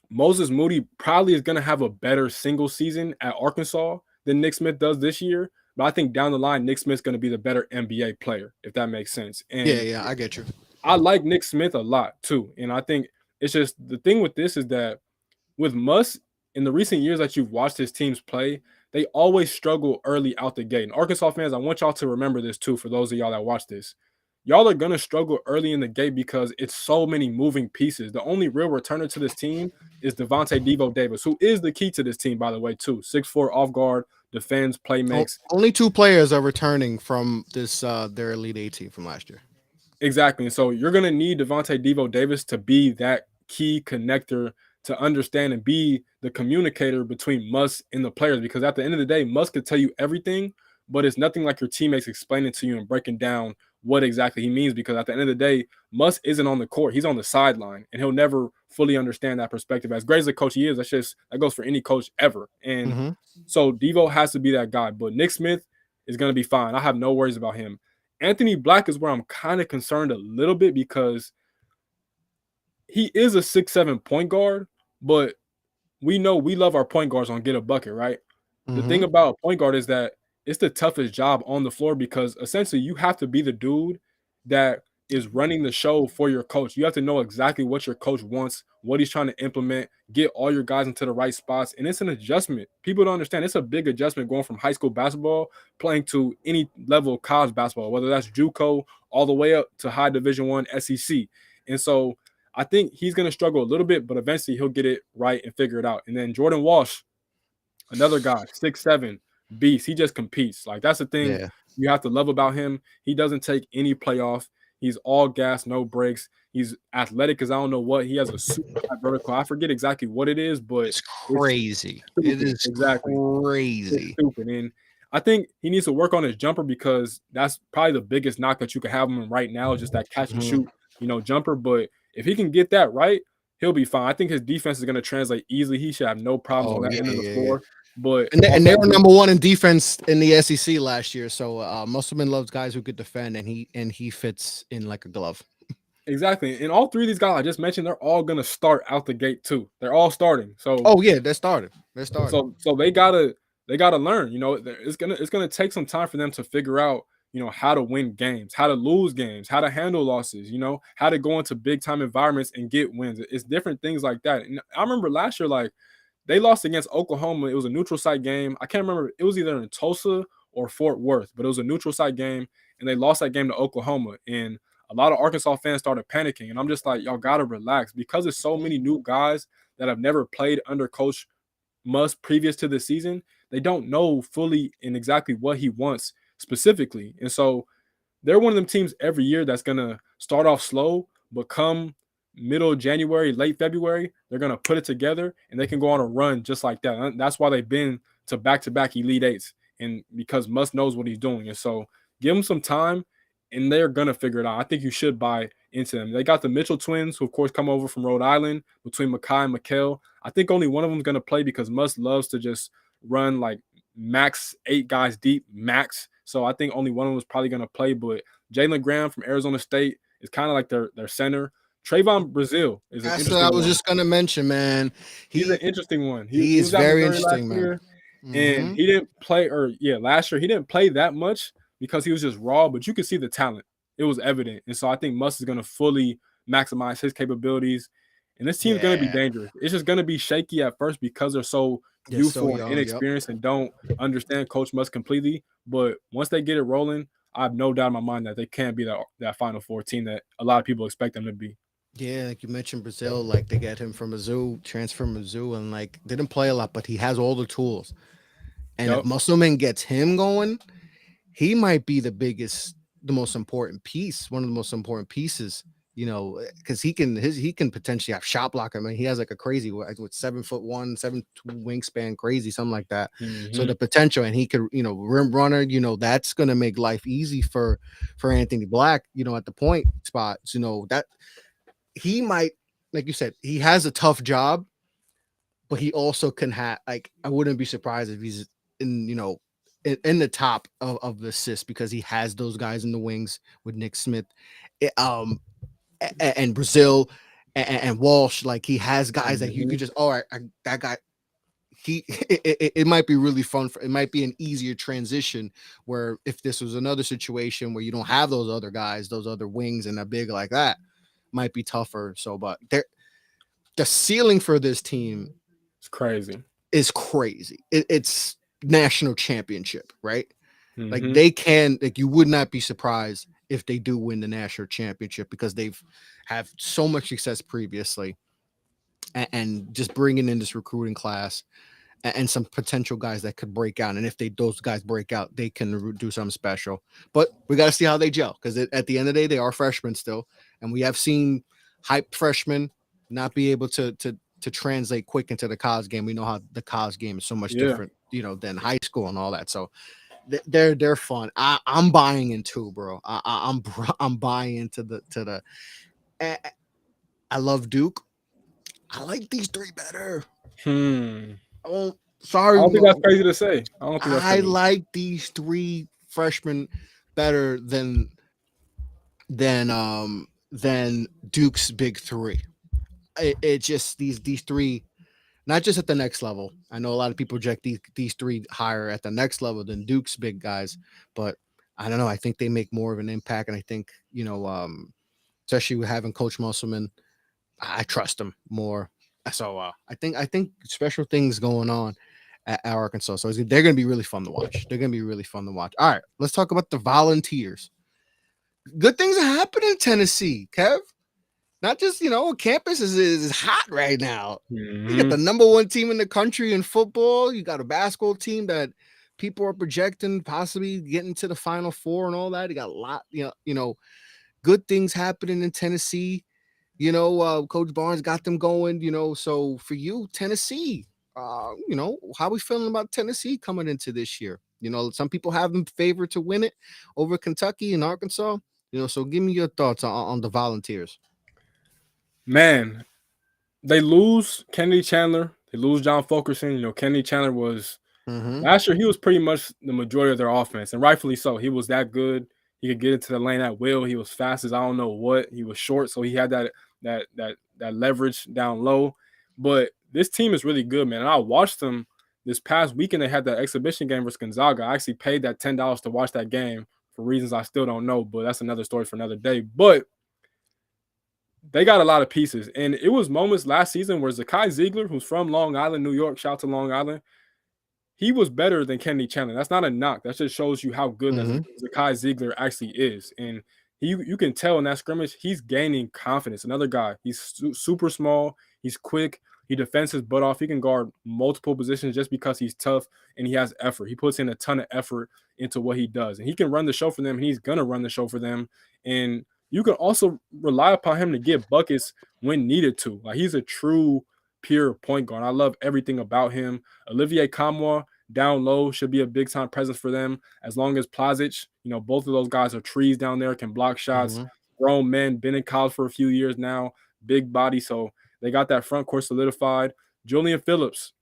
Moses Moody probably is going to have a better single season at Arkansas than Nick Smith does this year. But I think down the line, Nick Smith's going to be the better NBA player, if that makes sense. And Yeah, I get you. I like Nick Smith a lot too. And I think it's just the thing with this is that with Muss, in the recent years that you've watched his teams play, they always struggle early out the gate. And Arkansas fans, I want y'all to remember this too, for those of y'all that watch this. Y'all are going to struggle early in the gate because it's so many moving pieces. The only real returner to this team is Devontae Devo Davis, who is the key to this team, by the way, too. 6'4", off guard, defends, play makes. Only 2 players are returning from this their Elite 8 team from last year. Exactly. And so you're gonna need Devontae Devo Davis to be that key connector to understand and be the communicator between Musk and the players. Because at the end of the day, Musk could tell you everything, but it's nothing like your teammates explaining to you and breaking down what exactly he means. Because at the end of the day, Musk isn't on the court; he's on the sideline, and he'll never fully understand that perspective. As great as a coach he is, that goes for any coach ever. And Mm-hmm. so Devo has to be that guy. But Nick Smith is gonna be fine. I have no worries about him. Anthony Black is where I'm kind of concerned a little bit because he is a 6'7" point guard, but we know we love our point guards on get a bucket, right? The Mm-hmm. thing about a point guard is that it's the toughest job on the floor because essentially you have to be the dude that is running the show for your coach. You have to know exactly what your coach wants, what he's trying to implement, get all your guys into the right spots. And it's an adjustment. People don't understand. It's a big adjustment going from high school basketball playing to any level of college basketball, whether that's JUCO all the way up to high division one SEC. And so I think he's going to struggle a little bit, but eventually he'll get it right and figure it out. And then Jordan Walsh, another guy, 6'7", beast. He just competes. Like that's the thing Yeah. you have to love about him. He doesn't take any playoff. He's all gas, no breaks. He's athletic as I don't know what. He has a super high vertical. I forget exactly what it is, but It's it's crazy. It stupid. is Exactly. It's crazy. stupid. And I think he needs to work on his jumper because that's probably the biggest knock that you could have him in right now, is just that catch and Mhm. shoot, jumper. But if he can get that right, he'll be fine. I think his defense is going to translate easily. He should have no problems on Oh that yeah, end of the yeah, yeah. floor. But And they were number one in defense in the SEC last year. So Musselman loves guys who could defend, and he fits in like a glove. exactly. And all three of these guys I just mentioned, they're all going to start out the gate too. They're all starting. So Oh yeah, they're started. They're started. so they gotta learn. It's gonna take some time for them to figure out how to win games, how to lose games, how to handle losses, how to go into big time environments and get wins. It's different things like that. And I remember last year, like they lost against Oklahoma. It was a neutral site game. I can't remember. It was either in Tulsa or Fort Worth, but it was a neutral site game, and they lost that game to Oklahoma. And a lot of Arkansas fans started panicking, and I'm just like, y'all gotta relax because there's so many new guys that have never played under Coach Musk previous to the season. They don't know fully and exactly what he wants specifically. And so they're one of them teams every year that's gonna start off slow, but come middle of January, late February, they're gonna put it together and they can go on a run just like that. And that's why they've been to back-to-back Elite Eights, and because Musk knows what he's doing. And so give them some time, and they're gonna figure it out. I think you should buy into them. They got the Mitchell twins, who of course come over from Rhode Island between Makai and Mikael. I think only one of them is gonna play because Musk loves to just run like max 8 guys deep, max. So I think only one of them is probably going to play. But Jalen Graham from Arizona State is kind of like their center. Trayvon Brazil is an That's what I interesting was one. just gonna mention, man. He's an He interesting one. he He is was at very Missouri last interesting, man. year, and Mm-hmm. he didn't play, or yeah, last year he didn't play that much because he was just raw. But you could see the talent; it was evident. And so I think Musk is going to fully maximize his capabilities. And this team's going to be Yeah, dangerous. It's just going to be shaky at first because they're so they're so youthful and young. Yep. inexperienced and don't understand Coach Musk completely. But once they get it rolling, I have no doubt in my mind that they can be that Final Four team that a lot of people expect them to be. Yeah, like you mentioned Brazil, like they get him from Mizzou, transfer Mizzou, and like didn't play a lot, but he has all the tools. And if Yep. Musselman gets him going, he might be the most important piece, one of the most important pieces, because he can potentially have shot block. I mean, he has like a crazy with 7'1", 7'2" wingspan, crazy, something like that. So Mm-hmm. the potential, and he could, rim runner, that's gonna make life easy for Anthony Black, at the point spots, that he might, like you said, he has a tough job, but he also can have, like, I wouldn't be surprised if he's in, in the top of the assists because he has those guys in the wings with Nick Smith, and Brazil and Walsh. Like he has guys that you Mm-hmm. could just, all right, that guy. It might be really fun. It might be an easier transition where if this was another situation where you don't have those other guys, those other wings and a big like that, might be tougher. So, but the ceiling for this team It's crazy. is crazy. It's national championship, right? Like Mm-hmm. they can, like you would not be surprised if they do win the national championship because they've have so much success previously, and just bringing in this recruiting class. and some potential guys that could break out. And if those guys break out, they can do something special. But we got to see how they gel, because at the end of the day, they are freshmen still, and we have seen hyped freshmen not be able to translate quick into the college game. We know how the college game is so much Yeah. different, than high school and all that. So they're fun. I'm buying into, bro. I'm buying into the. I love Duke. I like these three better. Oh, I sorry. don't think that's crazy to say. I don't think that's I crazy. like these three freshmen better than Duke's big three. It just these three, not just at the next level. I know a lot of people project these three higher at the next level than Duke's big guys, but I don't know. I think they make more of an impact, and I think especially with having Coach Musselman, I trust him more. So I think special things going on at Arkansas. So they're going to be really fun to watch. They're going to be really fun to watch. All right, let's talk about the Volunteers. Good things are happening in Tennessee, Kev. Not just, campus is hot right now. You got the number one team in the country in football. You got a basketball team that people are projecting possibly getting to the Final Four and all that. You got a lot, good things happening in Tennessee. Coach Barnes got them going, so for you, Tennessee, how are we feeling about Tennessee coming into this year? Some people have them favored to win it over Kentucky and Arkansas, so give me your thoughts on the Volunteers. Man, they lose Kennedy Chandler. They lose John Fulkerson. Kennedy Chandler was last year. He was pretty much the majority of their offense, and rightfully so. He was that good. He could get into the lane at will. He was fast as I don't know what. He was short, so he had that leverage down low. But this team is really good, man. And I watched them this past weekend. They had that exhibition game versus Gonzaga. I actually paid that $10 to watch that game for reasons I still don't know, but that's another story for another day. But they got a lot of pieces. And it was moments last season where Zakai Ziegler, who's from Long Island, New York, shout out to Long Island, he was better than Kennedy Chandler. That's not a knock. That just shows you how good that Zakai Ziegler actually is. And you can tell in that scrimmage, he's gaining confidence. Another guy, he's super small. He's quick. He defends his butt off. He can guard multiple positions just because he's tough and he has effort. He puts in a ton of effort into what he does. And he can run the show for them, and he's going to run the show for them. And you can also rely upon him to get buckets when needed to. Like, he's a true, pure point guard. I love everything about him. Olivier Kamwa down low should be a big-time presence for them, as long as Plazic, both of those guys are trees down there, can block shots. Grown men, been in college for a few years now, big body, so they got that front court solidified. Julian Phillips,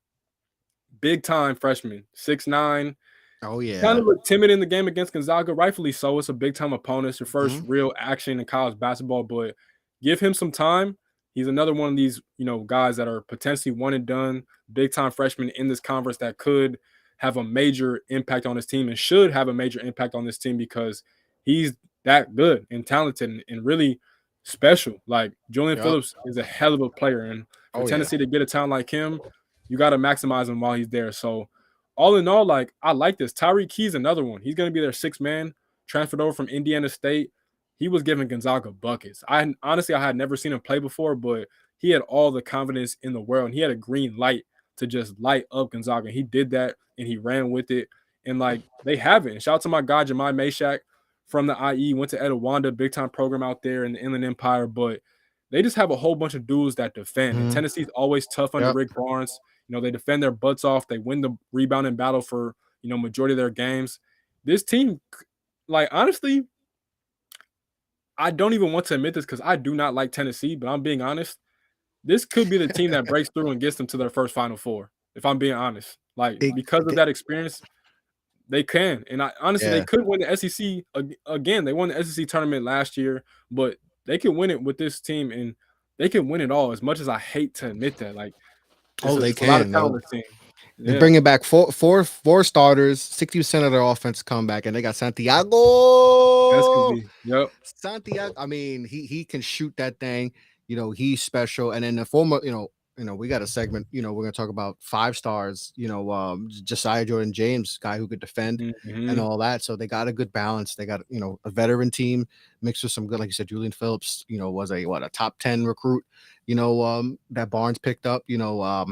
big-time freshman, 6'9". Oh, yeah. Kind of looked timid in the game against Gonzaga, rightfully so. It's a big-time opponent. It's your first real action in college basketball, but give him some time. He's another one of these, guys that are potentially one and done, big-time freshmen in this conference that could have a major impact on his team and should have a major impact on this team because he's that good and talented and really special. Like, Julian Phillips is a hell of a player, and for Tennessee to get a talent like him, you got to maximize him while he's there. So, all in all, like, I like this. Tyreek Key's another one. He's going to be their sixth man, transferred over from Indiana State. He was giving Gonzaga buckets. I had never seen him play before, but he had all the confidence in the world, and he had a green light to just light up Gonzaga. He did that, and he ran with it. And, like, they have it. And shout out to my guy, Jemai Meshack from the IE, went to Etowanda, big-time program out there in the Inland Empire. But they just have a whole bunch of dudes that defend. And Tennessee's always tough under Rick Barnes. They defend their butts off. They win the rebounding battle for, majority of their games. This team, like, honestly, I don't even want to admit this because I do not like Tennessee, but I'm being honest. This could be the team that breaks through and gets them to their first Final Four, if I'm being honest. Like, because of that experience, they can. And they could win the SEC again. They won the SEC tournament last year, but they can win it with this team, and they can win it all, as much as I hate to admit that. Like, they can. A lot of talent team. They're bringing back four starters, 60% of their offense come back, and they got Santiago. That's gonna be, Santiago. I mean, he can shoot that thing. He's special. And then the former, we got a segment. We're gonna talk about 5 stars. Josiah Jordan James, guy who could defend and Mhm. all that. So they got a good balance. They got a veteran team mixed with some good, like you said, Julian Phillips. Was a top 10 recruit. That Barnes picked up.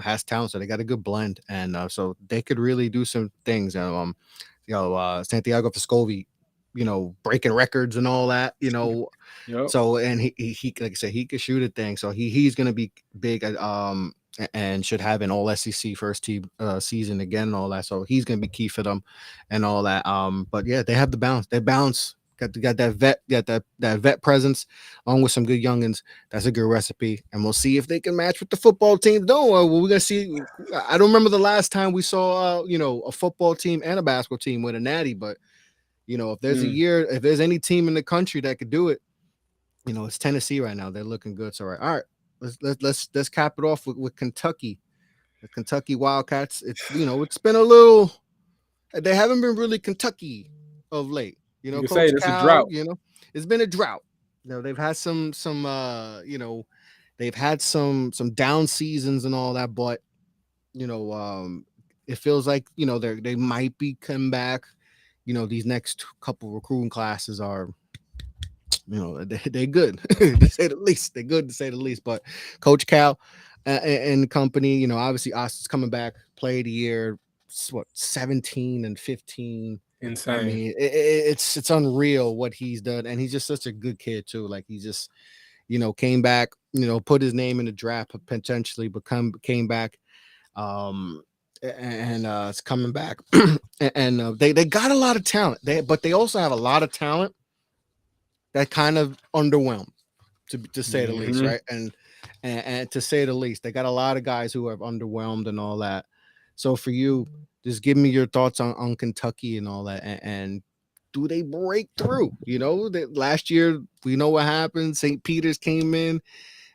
Has talent, so they got a good blend, and so they could really do some things. Santiago Vescovi, breaking records and all that. Yep. So and he like I said, he could shoot a thing. So he's gonna be big and should have an all SEC first team season again and all that. So he's gonna be key for them and all that. But yeah, they have the balance. They balance. Got that vet presence along with some good youngins. That's a good recipe. And we'll see if they can match with the football team. We're gonna see. I don't remember the last time we saw a football team and a basketball team with a natty, but if there's if there's any team in the country that could do it, it's Tennessee right now. They're looking good. So all right, let's cap it off with Kentucky. The Kentucky Wildcats. It's been a little. They haven't been really Kentucky of late. You can say Coach it's a Cal. drought. It's been a drought. They've had some they've had some down seasons and all that, but it feels like they might be coming back. These next couple recruiting classes are they're good to say the least. They're good to say the least. But Coach Cal and the company, obviously Austin's coming back, play of the year, 17 and 15. I Insane. mean, it's unreal what he's done, and he's just such a good kid too. Like he just came back, put his name in the draft potentially, but came back, and it's coming back, and they got a lot of talent. But they also have a lot of talent that kind of underwhelmed, to say the least, right? And to say the least, they got a lot of guys who have underwhelmed and all that. So for you, just give me your thoughts on Kentucky and all that, and do they break through? That last year we know what happened. St. Peter's came in,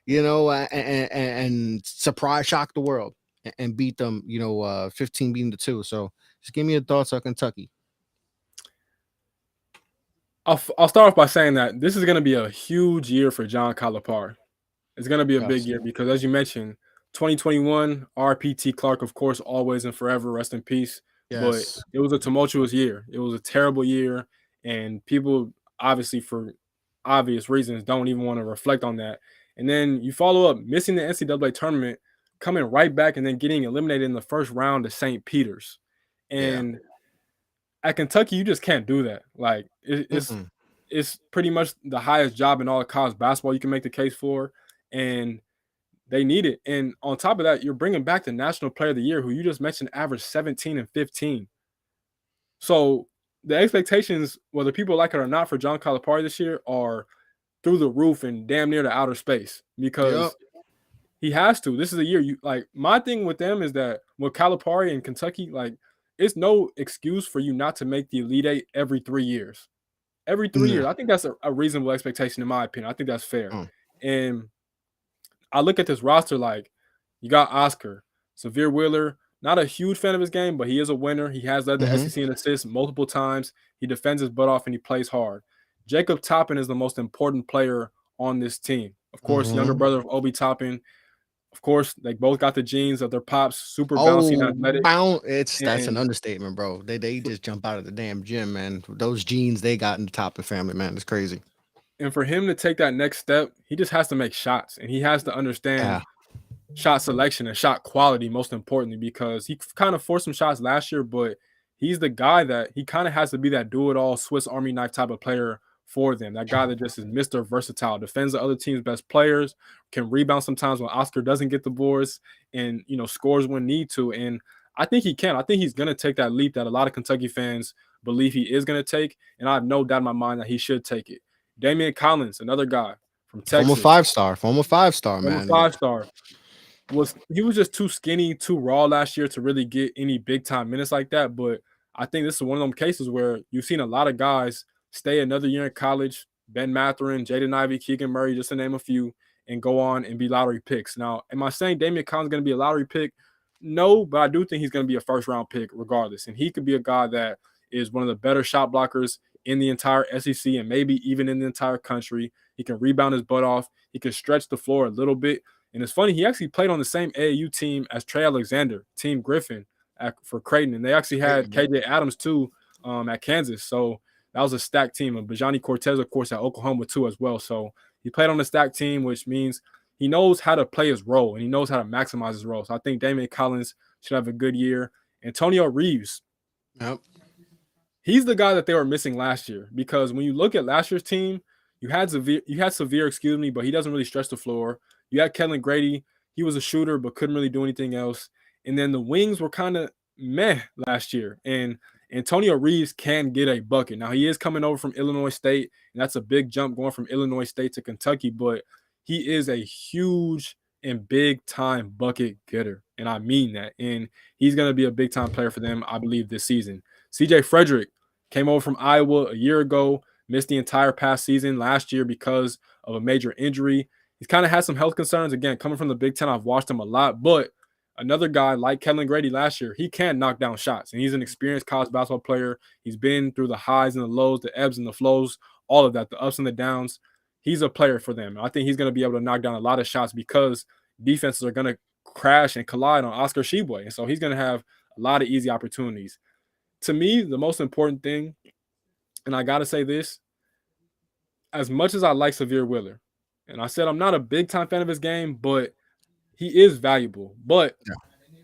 and surprise shocked the world and beat them, 15 beating the 2. So just give me your thoughts on Kentucky. I'll start off by saying that this is going to be a huge year for John Calipari. It's going to be a big Yes. year because, as you mentioned, 2021, RPT Clark, of course, always and forever, rest in peace. But Yes. it was a tumultuous year. It was a terrible year, and people, obviously, for obvious reasons, don't even want to reflect on that. And then you follow up missing the NCAA tournament, coming right back, and then getting eliminated in the first round to St. Peter's. Yeah. And at Kentucky, you just can't do that. Like Mm-mm. it's pretty much the highest job in all of college basketball you can make the case for, and they need it. And on top of that, you're bringing back the National Player of the Year, who you just mentioned averaged 17 and 15. So the expectations, whether people like it or not, for John Calipari this year are through the roof and damn near to outer space Yep. because he has to. This is a year you like. My thing with them is that with Calipari and Kentucky, like it's no excuse for you not to make the Elite Eight every 3 years. Every 3 years, No. I think that's a reasonable expectation in my opinion. I think that's fair. Mm. And I look at this roster like you got Oscar, Severe Wheeler. Not a huge fan of his game, but he is a winner. He has led the Mm-hmm. SEC in assists multiple times. He defends his butt off and he plays hard. Jacob Toppin is the most important player on this team. Of course, younger Mm-hmm. brother of Obi Toppin. Of course, they both got the genes of their pops, super bouncy and Oh, athletic. that's an And understatement, bro. They just jump out of the damn gym, man. Those genes they got in the top of family, man. It's crazy. and for him to take that next step, he just has to make shots and he has to Yeah. understand shot selection and shot quality, most importantly, because he kind of forced some shots last year, but he's the guy that he kind of has to be that do-it-all Swiss Army knife type of player for them. That guy that just is Mr. Versatile, defends the other team's best players, can rebound sometimes when Oscar doesn't get the boards, and scores when need to. And I think he can. I think he's gonna take that leap that a lot of Kentucky fans believe he is gonna take, and I have no doubt in my mind that he should take it. Damian Collins, another guy from Former Texas, 5 star. Former 5 star, former man. 5 star. He was just too skinny, too raw last year to really get any big time minutes like that. But I think this is one of them cases where you've seen a lot of guys stay another year in college, Ben Mathurin, Jaden Ivey, Keegan Murray, just to name a few, and go on and be lottery picks. Now, am I saying Damian Collins is going to be a lottery pick? No, but I do think he's going to be a first round pick regardless. And he could be a guy that is one of the better shot blockers in the entire SEC and maybe even in the entire country. He can rebound his butt off. He can stretch the floor a little bit. And it's funny, he actually played on the same AAU team as Trey Alexander, Team Griffin for Creighton. And they actually had KJ Adams too at Kansas. So that was a stacked team. And Bajani Cortez, of course, at Oklahoma too as well. So he played on the stacked team, which means he knows how to play his role and he knows how to maximize his role. So I think Damian Collins should have a good year. Antonio Reeves. Yep. He's the guy that they were missing last year, because when you look at last year's team, you had Severe, excuse me, but he doesn't really stretch the floor. You had Kellen Grady. He was a shooter, but couldn't really do anything else. And then the wings were kind of meh last year. And Antonio Reeves can get a bucket. Now, he is coming over from Illinois State, and that's a big jump going from Illinois State to Kentucky, but he is a huge and big time bucket getter. And I mean that. And he's going to be a big time player for them, I believe, this season. CJ Frederick came over from Iowa a year ago, missed the entire past season last year because of a major injury. He's kind of had some health concerns. Again, coming from the Big Ten, I've watched him a lot. But another guy like Kellen Grady last year, he can knock down shots. And he's an experienced college basketball player. He's been through the highs and the lows, the ebbs and the flows, all of that, the ups and the downs. He's a player for them. I think he's going to be able to knock down a lot of shots because defenses are going to crash and collide on Oscar Tshiebwe. And so he's going to have a lot of easy opportunities. To me, the most important thing, and I got to say this, as much as I like Severe Wheeler, and I said I'm not a big-time fan of his game, but he is valuable. But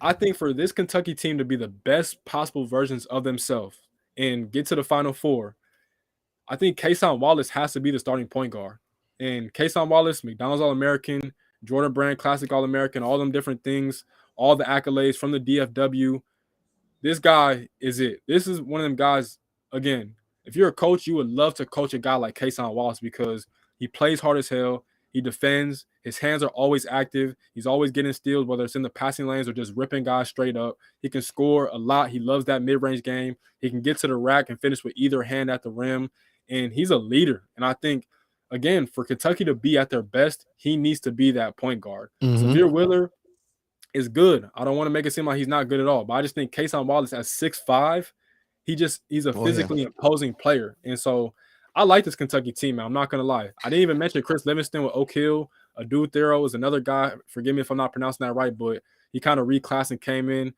I think for this Kentucky team to be the best possible versions of themselves and get to the Final Four, I think Kason Wallace has to be the starting point guard. And Kason Wallace, McDonald's All-American, Jordan Brand Classic All-American, all them different things, all the accolades from the DFW. This guy is it. This is one of them guys, again, if you're a coach, you would love to coach a guy like Kason Wallace because he plays hard as hell. He defends. His hands are always active. He's always getting steals, whether it's in the passing lanes or just ripping guys straight up. He can score a lot. He loves that mid-range game. He can get to the rack and finish with either hand at the rim. And he's a leader. And I think, again, for Kentucky to be at their best, he needs to be that point guard. Severe Wheeler is good. I don't want to make it seem like he's not good at all, but I just think Kason Wallace at 6'5", he's a physically imposing player. And so I like this Kentucky team, man. I'm not gonna lie. I didn't even mention Chris Livingston with Oak Hill. Dude Thero is another guy. Forgive me if I'm not pronouncing that right, but he kind of reclassed and came in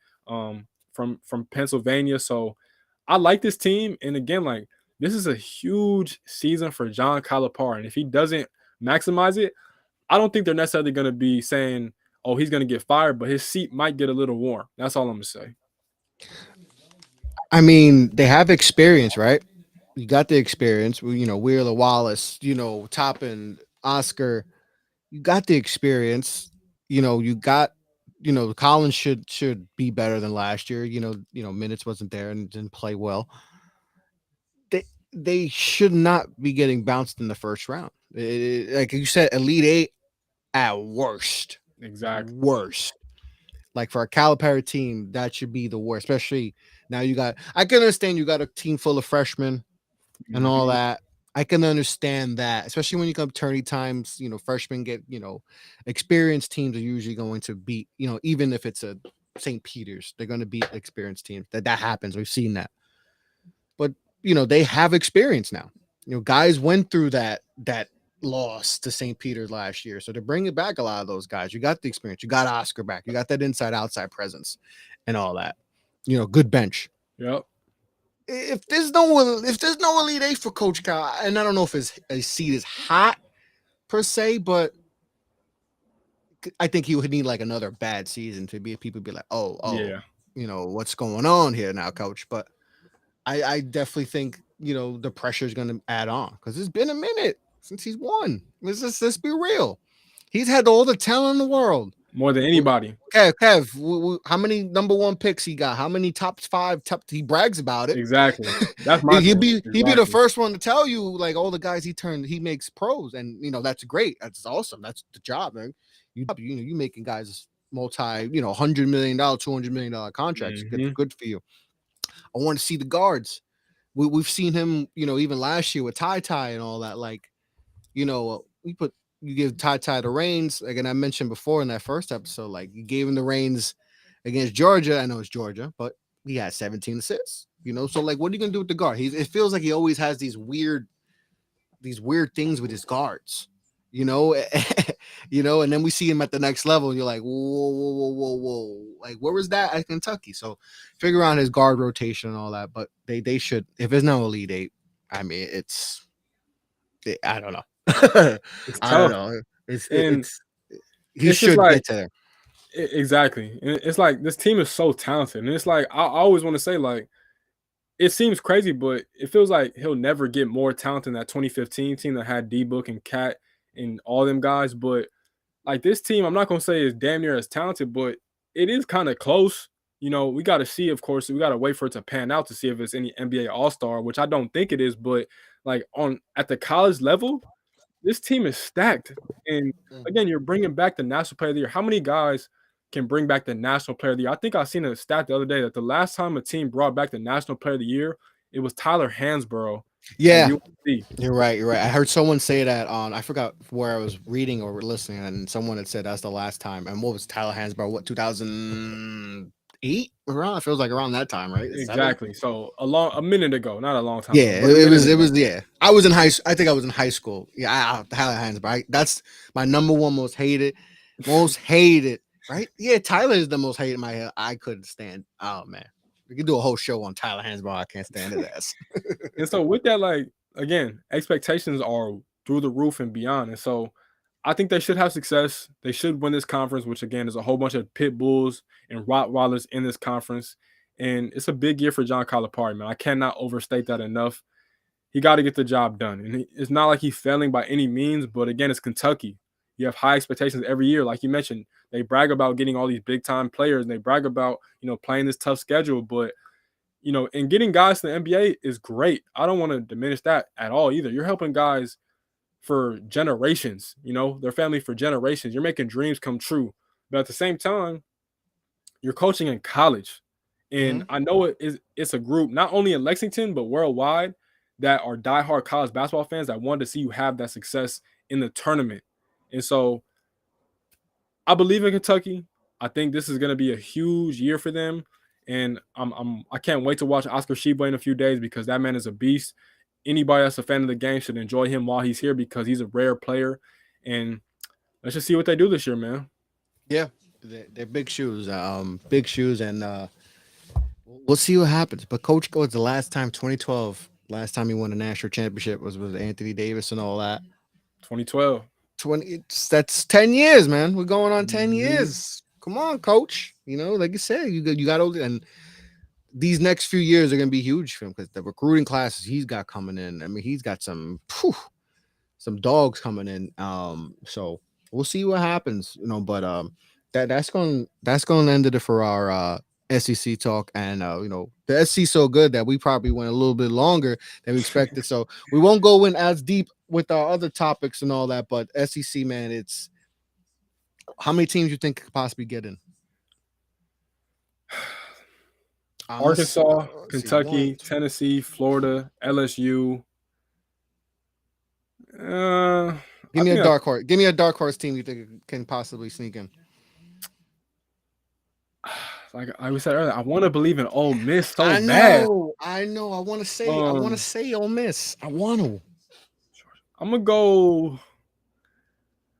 from Pennsylvania. So I like this team. And again, like, this is a huge season for John Calipari. And if he doesn't maximize it, I don't think they're necessarily going to be saying, oh, he's going to get fired, but his seat might get a little warm. That's all I'm going to say. I mean, they have experience, right? You got the experience. Wheeler, Wallace, Toppin, Oscar. You got the experience. You got, Collins should be better than last year. Minutes wasn't there and didn't play well. They should not be getting bounced in the first round. Like you said, Elite Eight at worst. Exactly. Worst. Like for a Calipari team, that should be the worst. Especially now I can understand you got a team full of freshmen and all that. I can understand that, especially when you come tourney times, freshmen get, experienced teams are usually going to beat, even if it's a St. Peter's, they're going to beat experienced teams. That happens. We've seen that. But, they have experience now. Guys went through that loss to St. Peter's last year. So they're bringing back a lot of those guys. You got the experience. You got Oscar back. You got that inside-outside presence and all that. Good bench. Yep. If there's no Elite Eight for Coach Cal, and I don't know if his seat is hot per se, but I think he would need like another bad season to be people be like, oh, yeah, what's going on here now, Coach? But I definitely think the pressure is going to add on because it's been a minute since he's won. Let's be real. He's had all the talent in the world. More than anybody. Kev, how many number one picks he got? How many top 5? He brags about it. Exactly. That's my he'd be the first one to tell you like all the guys he makes pros, and that's great. That's awesome. That's the job, man. You making guys multi $100 million, $200 million contracts. Good for you. I want to see the guards. We've seen him, even last year with Ty and all that. Like, you give Ty the reins, like, and I mentioned before in that first episode, like you gave him the reins against Georgia. I know it's Georgia, but he had 17 assists. So like, what are you gonna do with the guard? It feels like he always has these weird things with his guards. you know, and then we see him at the next level. And you're like, whoa, like where was that at Kentucky? So figure out his guard rotation and all that. But they should, if it's no Elite Eight, I mean, I don't know, It's I don't tough, know. It's and he it's just should like get to there. exactly. And it's like this team is so talented, and it's like I always want to say like it seems crazy, but it feels like he'll never get more talent than that 2015 team that had D Book and Cat and all them guys. But like this team, I'm not gonna say is damn near as talented, but it is kind of close. You know, we got to see, of course, we got to wait for it to pan out to see if it's any NBA All Star, which I don't think it is. But like on at the college level, this team is stacked. And again, you're bringing back the National Player of the Year. How many guys can bring back the National Player of the Year? I think I seen a stat the other day that the last time a team brought back the National Player of the Year, it was Tyler Hansborough at Yeah, USC. you're right. You're right. I heard someone say that on, I forgot where I was reading or listening, and someone had said that's the last time. And what was Tyler Hansbrough? What, 2008? Around, it feels like around that time, right? Seven. Exactly. So a minute ago, not a long time ago, Yeah, but a minute it ago. was. Yeah, I was in high. I think I was in high school. Yeah, Tyler Hansbrough. That's my number one most hated, most hated. Right? Yeah, Tyler is the most hated. I couldn't stand. Oh man, we could do a whole show on Tyler Hansbrough. I can't stand his ass. And so with that, like again, expectations are through the roof and beyond. And so I think they should have success. They should win this conference, which again is a whole bunch of pit bulls and Rottweilers in this conference. And it's a big year for John Calipari, man. I cannot overstate that enough. He got to get the job done. And it's not like he's failing by any means, but again, it's Kentucky. You have high expectations every year. Like you mentioned, they brag about getting all these big time players and they brag about, playing this tough schedule. But and getting guys to the NBA is great. I don't want to diminish that at all either. You're helping guys for generations, their family for generations. You're making dreams come true. But at the same time, you're coaching in college. And Mhm. I know it's a group, not only in Lexington, but worldwide, that are diehard college basketball fans that want to see you have that success in the tournament. And so I believe in Kentucky. I think this is going to be a huge year for them, and I can't wait to watch Oscar Sheba in a few days because that man is a beast. Anybody that's a fan of the game should enjoy him while he's here because he's a rare player. And let's just see what they do this year, man. Yeah, they're big shoes. Big shoes, and we'll see what happens. But Coach goes the last time, 2012, last time he won a national championship was with Anthony Davis and all that. 2012. 20, that's 10 years, man. We're going on 10 Mhm. years. Come on, Coach. Like you said, you got older, and these next few years are going to be huge for him because the recruiting classes he's got coming in. I mean, he's got some dogs coming in. So we'll see what happens, but that's going to end it for our SEC talk, and the SEC so good that we probably went a little bit longer than we expected. So we won't go in as deep with our other topics and all that, but SEC, man, it's how many teams you think could possibly get in? Arkansas, Let's see, one. Kentucky, Tennessee, Florida, LSU. Give I me a think that dark horse. Give me a dark horse team you think can possibly sneak in. like we said earlier, I want to believe in Ole Miss so I bad. know. I know. I want to Um, say Ole Miss. I want to. I'm gonna go.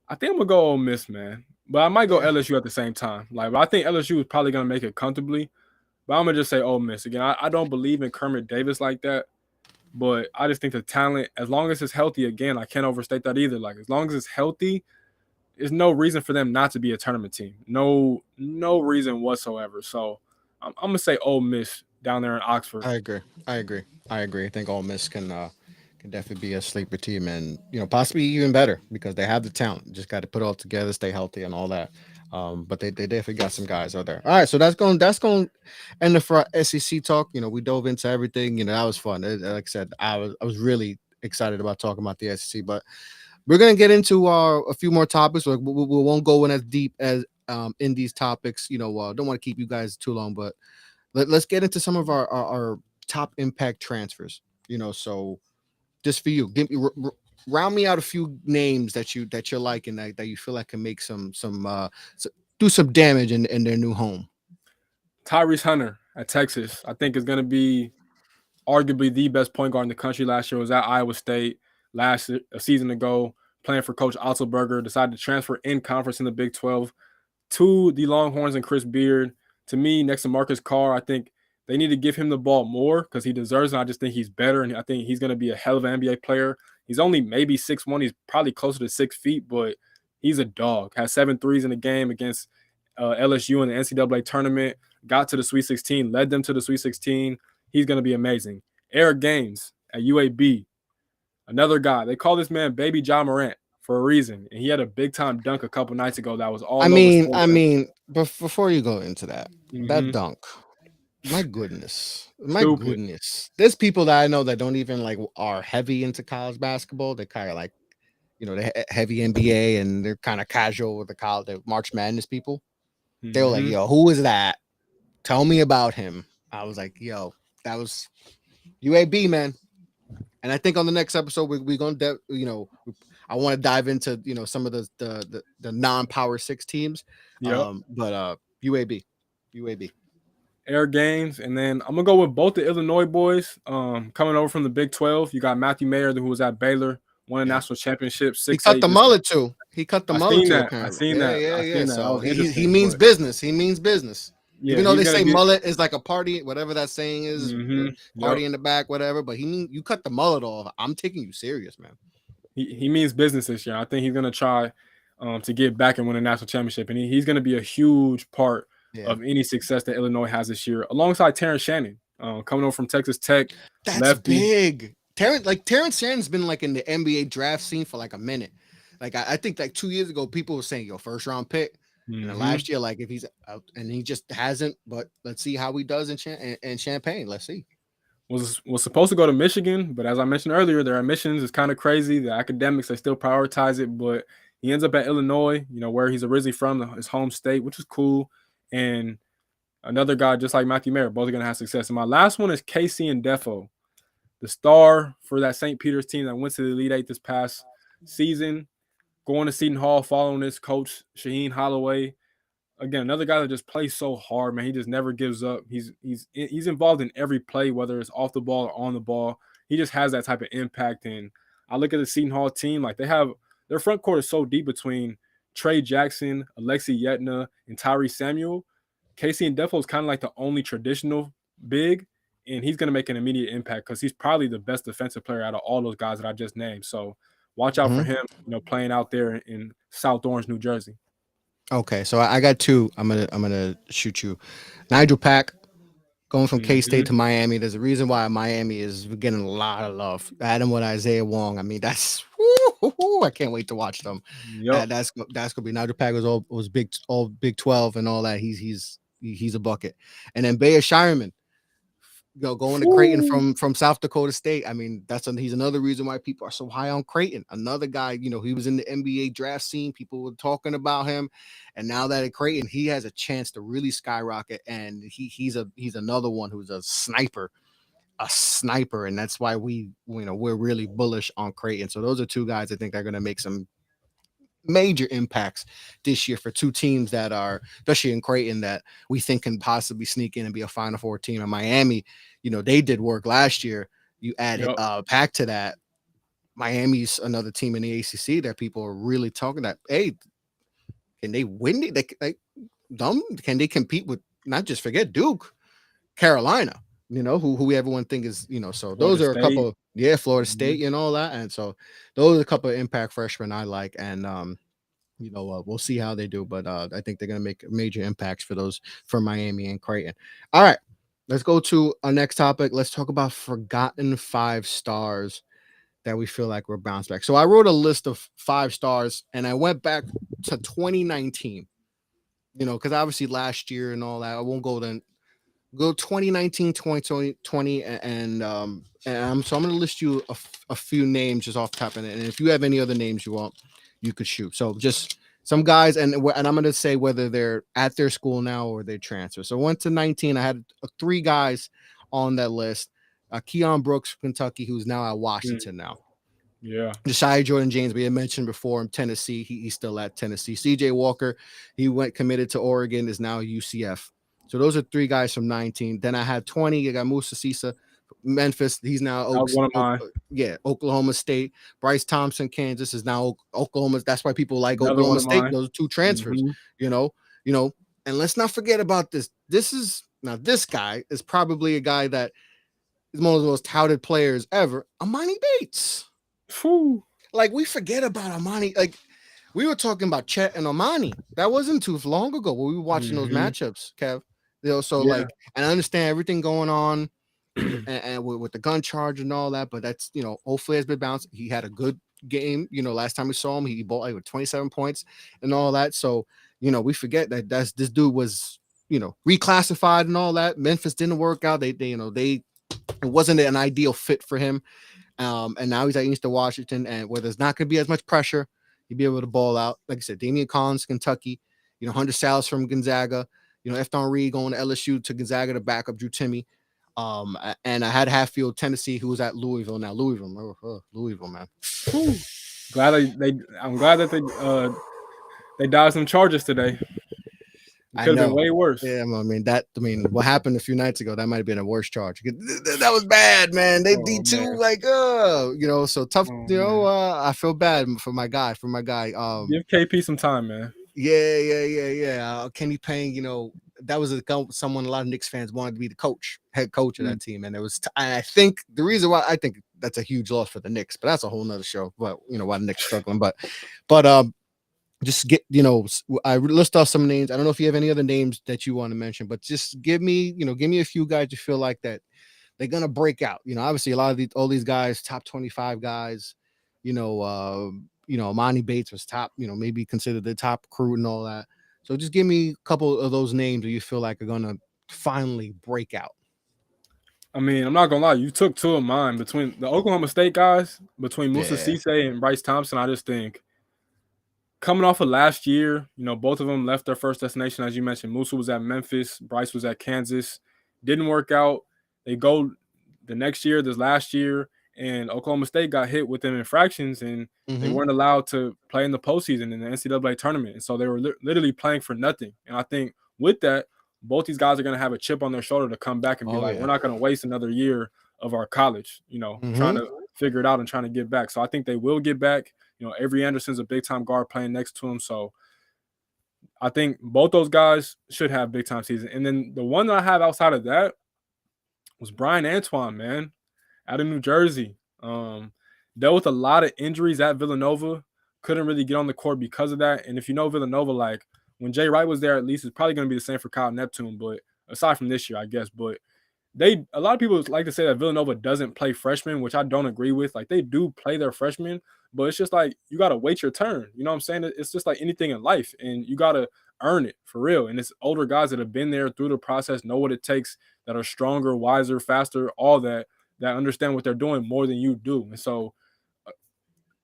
I think I'm gonna go Ole Miss, man. But I might go Yeah. LSU at the same time. But I think LSU is probably gonna make it comfortably. But I'm gonna just say Ole Miss again. I don't believe in Kermit Davis like that. But I just think the talent, as long as it's healthy, again, I can't overstate that either. Like as long as it's healthy, there's no reason for them not to be a tournament team. No reason whatsoever. So I'm gonna say Ole Miss down there in Oxford. I agree. I agree. I agree. I think Ole Miss can definitely be a sleeper team, and possibly even better because they have the talent. Just got to put it all together, stay healthy, and all that. But they definitely got some guys out there. All right, so that's going end it for our SEC talk. We dove into everything. That was fun. Like I said, I was really excited about talking about the SEC, but we're gonna get into a few more topics. We won't go in as deep as in these topics. Don't want to keep you guys too long, but let's get into some of our top impact transfers. So just for you, give me round me out a few names that you're liking that you feel like can make do some damage in their new home. Tyrese Hunter at Texas, I think is gonna be arguably the best point guard in the country last year. Was at Iowa State a season ago. playing for Coach Otzelberger, decided to transfer in conference in the Big 12 to the Longhorns and Chris Beard. To me, next to Marcus Carr, I think they need to give him the ball more because he deserves it. I just think he's better, and I think he's going to be a hell of an NBA player. He's only maybe 6'1". He's probably closer to 6 feet, but he's a dog. Has 7 threes in the game against LSU in the NCAA tournament. Got to the Sweet 16, led them to the Sweet 16. He's going to be amazing. Eric Gaines at UAB, another guy. They call this man Baby John Morant for a reason, and he had a big time dunk a couple nights ago that was all over. Before you go into that, that dunk, my goodness, there's people that I know that don't even like are heavy into college basketball. They're kind of like, the heavy NBA, and they're kind of casual with the March Madness people. They were like, yo, who is that? Tell me about him. I was like, yo, that was UAB, man. And I think on the next episode, we're going to, I want to dive into, some of the non-Power 6 teams. But UAB. Air Games, and then I'm gonna go with both the Illinois boys. Coming over from the Big 12, you got Matthew Mayer, who was at Baylor, won a national championship. He cut the mullet too. I seen that. Yeah. So he means business. He means business. Yeah, even though they say mullet is like a party, whatever that saying is, party in the back, whatever. But you cut the mullet off. I'm taking you serious, man. He means business this year. I think he's gonna try to get back and win a national championship, and he's gonna be a huge part of any success that Illinois has this year, alongside Terrence Shannon, coming over from Texas Tech. That's lefty. Big. Terrence Shannon's been like in the NBA draft scene for like a minute. Like I think like 2 years ago, people were saying, "Yo, first round pick." And then last year, like if he's out, and he just hasn't. But let's see how he does in Champaign. Let's see. Was supposed to go to Michigan, but as I mentioned earlier, their admissions is kind of crazy. The academics, they still prioritize it, but he ends up at Illinois, where he's originally from, his home state, which is cool. And another guy just like Matthew Mayer, both are going to have success. And my last one is Casey and Defo, the star for that St. Peter's team that went to the Elite Eight this past season, going to Seton Hall, following his coach, Shaheen Holloway. Again, another guy that just plays so hard, man. He just never gives up. He's involved in every play, whether it's off the ball or on the ball. He just has that type of impact. And I look at the Seton Hall team, like their front court is so deep between Trey Jackson, Alexi Yetna, and Tyree Samuel. Casey and Defo is kind of like the only traditional big, and he's going to make an immediate impact because he's probably the best defensive player out of all those guys that I just named. So watch out for him, playing out there in South Orange, New Jersey. Okay, so I got two. I'm gonna shoot you. Nigel Pack going from K-State to Miami. There's a reason why Miami is getting a lot of love. I had him with Isaiah Wong. I mean, that's I can't wait to watch them. Yep. That's gonna be Nigel Pack was Big 12 and all that. He's a bucket. And then Bayer Shireman, going to Creighton from South Dakota State. I mean, he's another reason why people are so high on Creighton. Another guy, he was in the NBA draft scene. People were talking about him, and now that at Creighton, he has a chance to really skyrocket. And he's another one who's a sniper, and that's why we're really bullish on Creighton. So those are two guys I think are going to make some major impacts this year for two teams that are, especially in Creighton, that we think can possibly sneak in and be a Final Four team. In Miami, they did work last year. You added Pack to that. Miami's another team in the ACC that people are really talking that. Hey, can they win? Can they compete with, not just forget Duke, Carolina? Who everyone think is, so those are a couple, Florida State and all that. And so those are a couple of impact freshmen I like. And, we'll see how they do, but I think they're going to make major impacts for Miami and Creighton. All right, let's go to our next topic. Let's talk about forgotten 5 stars that we feel like we're bounced back. So I wrote a list of 5 stars and I went back to 2019, because obviously last year and all that, I won't go then. Go 2019, 2020, and so I'm going to list you a few names just off the top of it. And if you have any other names you want, you could shoot. So just some guys, and I'm going to say whether they're at their school now or they transfer. So went to 19. I had 3 guys on that list. Keon Brooks from Kentucky, who's now at Washington now. Yeah. Josiah Jordan James, we had mentioned before in Tennessee. He's still at Tennessee. CJ Walker, he went committed to Oregon, is now UCF. So those are 3 guys from 19. Then I had 20. I got Musa Sisa Memphis. He's now That was one of mine. Oklahoma State. Bryce Thompson, Kansas, is now Oklahoma. That's why people like Another one Oklahoma of State. mine. Those are two transfers. Mhm. You know. And let's not forget about this. This guy is probably a guy that is one of the most touted players ever. Amani Bates. Phew. Like, we forget about Amani. Like, we were talking about Chet and Amani. That wasn't too long ago when we were watching those Mhm. matchups, Kev. So Yeah. like, and I understand everything going on and with the gun charge and all that, but that's, hopefully has been bounced. He had a good game. Last time we saw him, he bought like with 27 points and all that. So, we forget that this dude was, reclassified and all that. Memphis didn't work out. It wasn't an ideal fit for him. And now he's at Eastern Washington, and where there's not going to be as much pressure, he'll be able to ball out. Like I said, Damian Collins, Kentucky, Hunter Salas from Gonzaga, Efton Reed going to LSU to Gonzaga to back up Drew Timme. And I had Hatfield, Tennessee, who was at Louisville. Now Louisville, man. Whew. I'm glad that they dodged some charges today. It I could have been know. way worse. Yeah, what happened a few nights ago, that might have been a worse charge. That was bad, man. They Oh, D2, man. like, so tough. Oh, man. I feel bad for my guy. Give KP some time, man. Yeah. Kenny Payne, that was someone a lot of Knicks fans wanted to be the head coach of that team. And it was, I think the reason why I think that's a huge loss for the Knicks, but that's a whole nother show. But, why the Knicks struggling. But, just get, I list off some names. I don't know if you have any other names that you want to mention, but just give me a few guys you feel like that they're gonna break out. Obviously a lot of all these guys, top 25 guys, Amani Bates was top, maybe considered the top recruit and all that. So just give me a couple of those names that you feel like are gonna finally break out. I mean, I'm not gonna lie, you took two of mine between the Oklahoma State guys, between Musa Yeah. Cisse and Bryce Thompson. I just think coming off of last year, both of them left their first destination, as you mentioned. Musa was at Memphis, Bryce was at Kansas. Didn't work out. They go the next year, this last year, and Oklahoma State got hit with them infractions, and they weren't allowed to play in the postseason in the NCAA tournament. And so they were literally playing for nothing. And I think with that, both these guys are going to have a chip on their shoulder to come back and be like, we're not going to waste another year of our college, trying to figure it out and trying to get back. So I think they will get back. Avery Anderson's a big-time guard playing next to him. So I think both those guys should have big-time season. And then the one that I have outside of that was Brian Antoine, man, out of New Jersey. Dealt with a lot of injuries at Villanova. Couldn't really get on the court because of that. And if you know Villanova, like when Jay Wright was there, at least it's probably going to be the same for Kyle Neptune. But aside from this year, I guess. But a lot of people like to say that Villanova doesn't play freshmen, which I don't agree with. Like, they do play their freshmen, but it's just like you got to wait your turn. You know what I'm saying? It's just like anything in life, and you got to earn it for real. And it's older guys that have been there through the process, know what it takes, that are stronger, wiser, faster, all that understand what they're doing more than you do. And so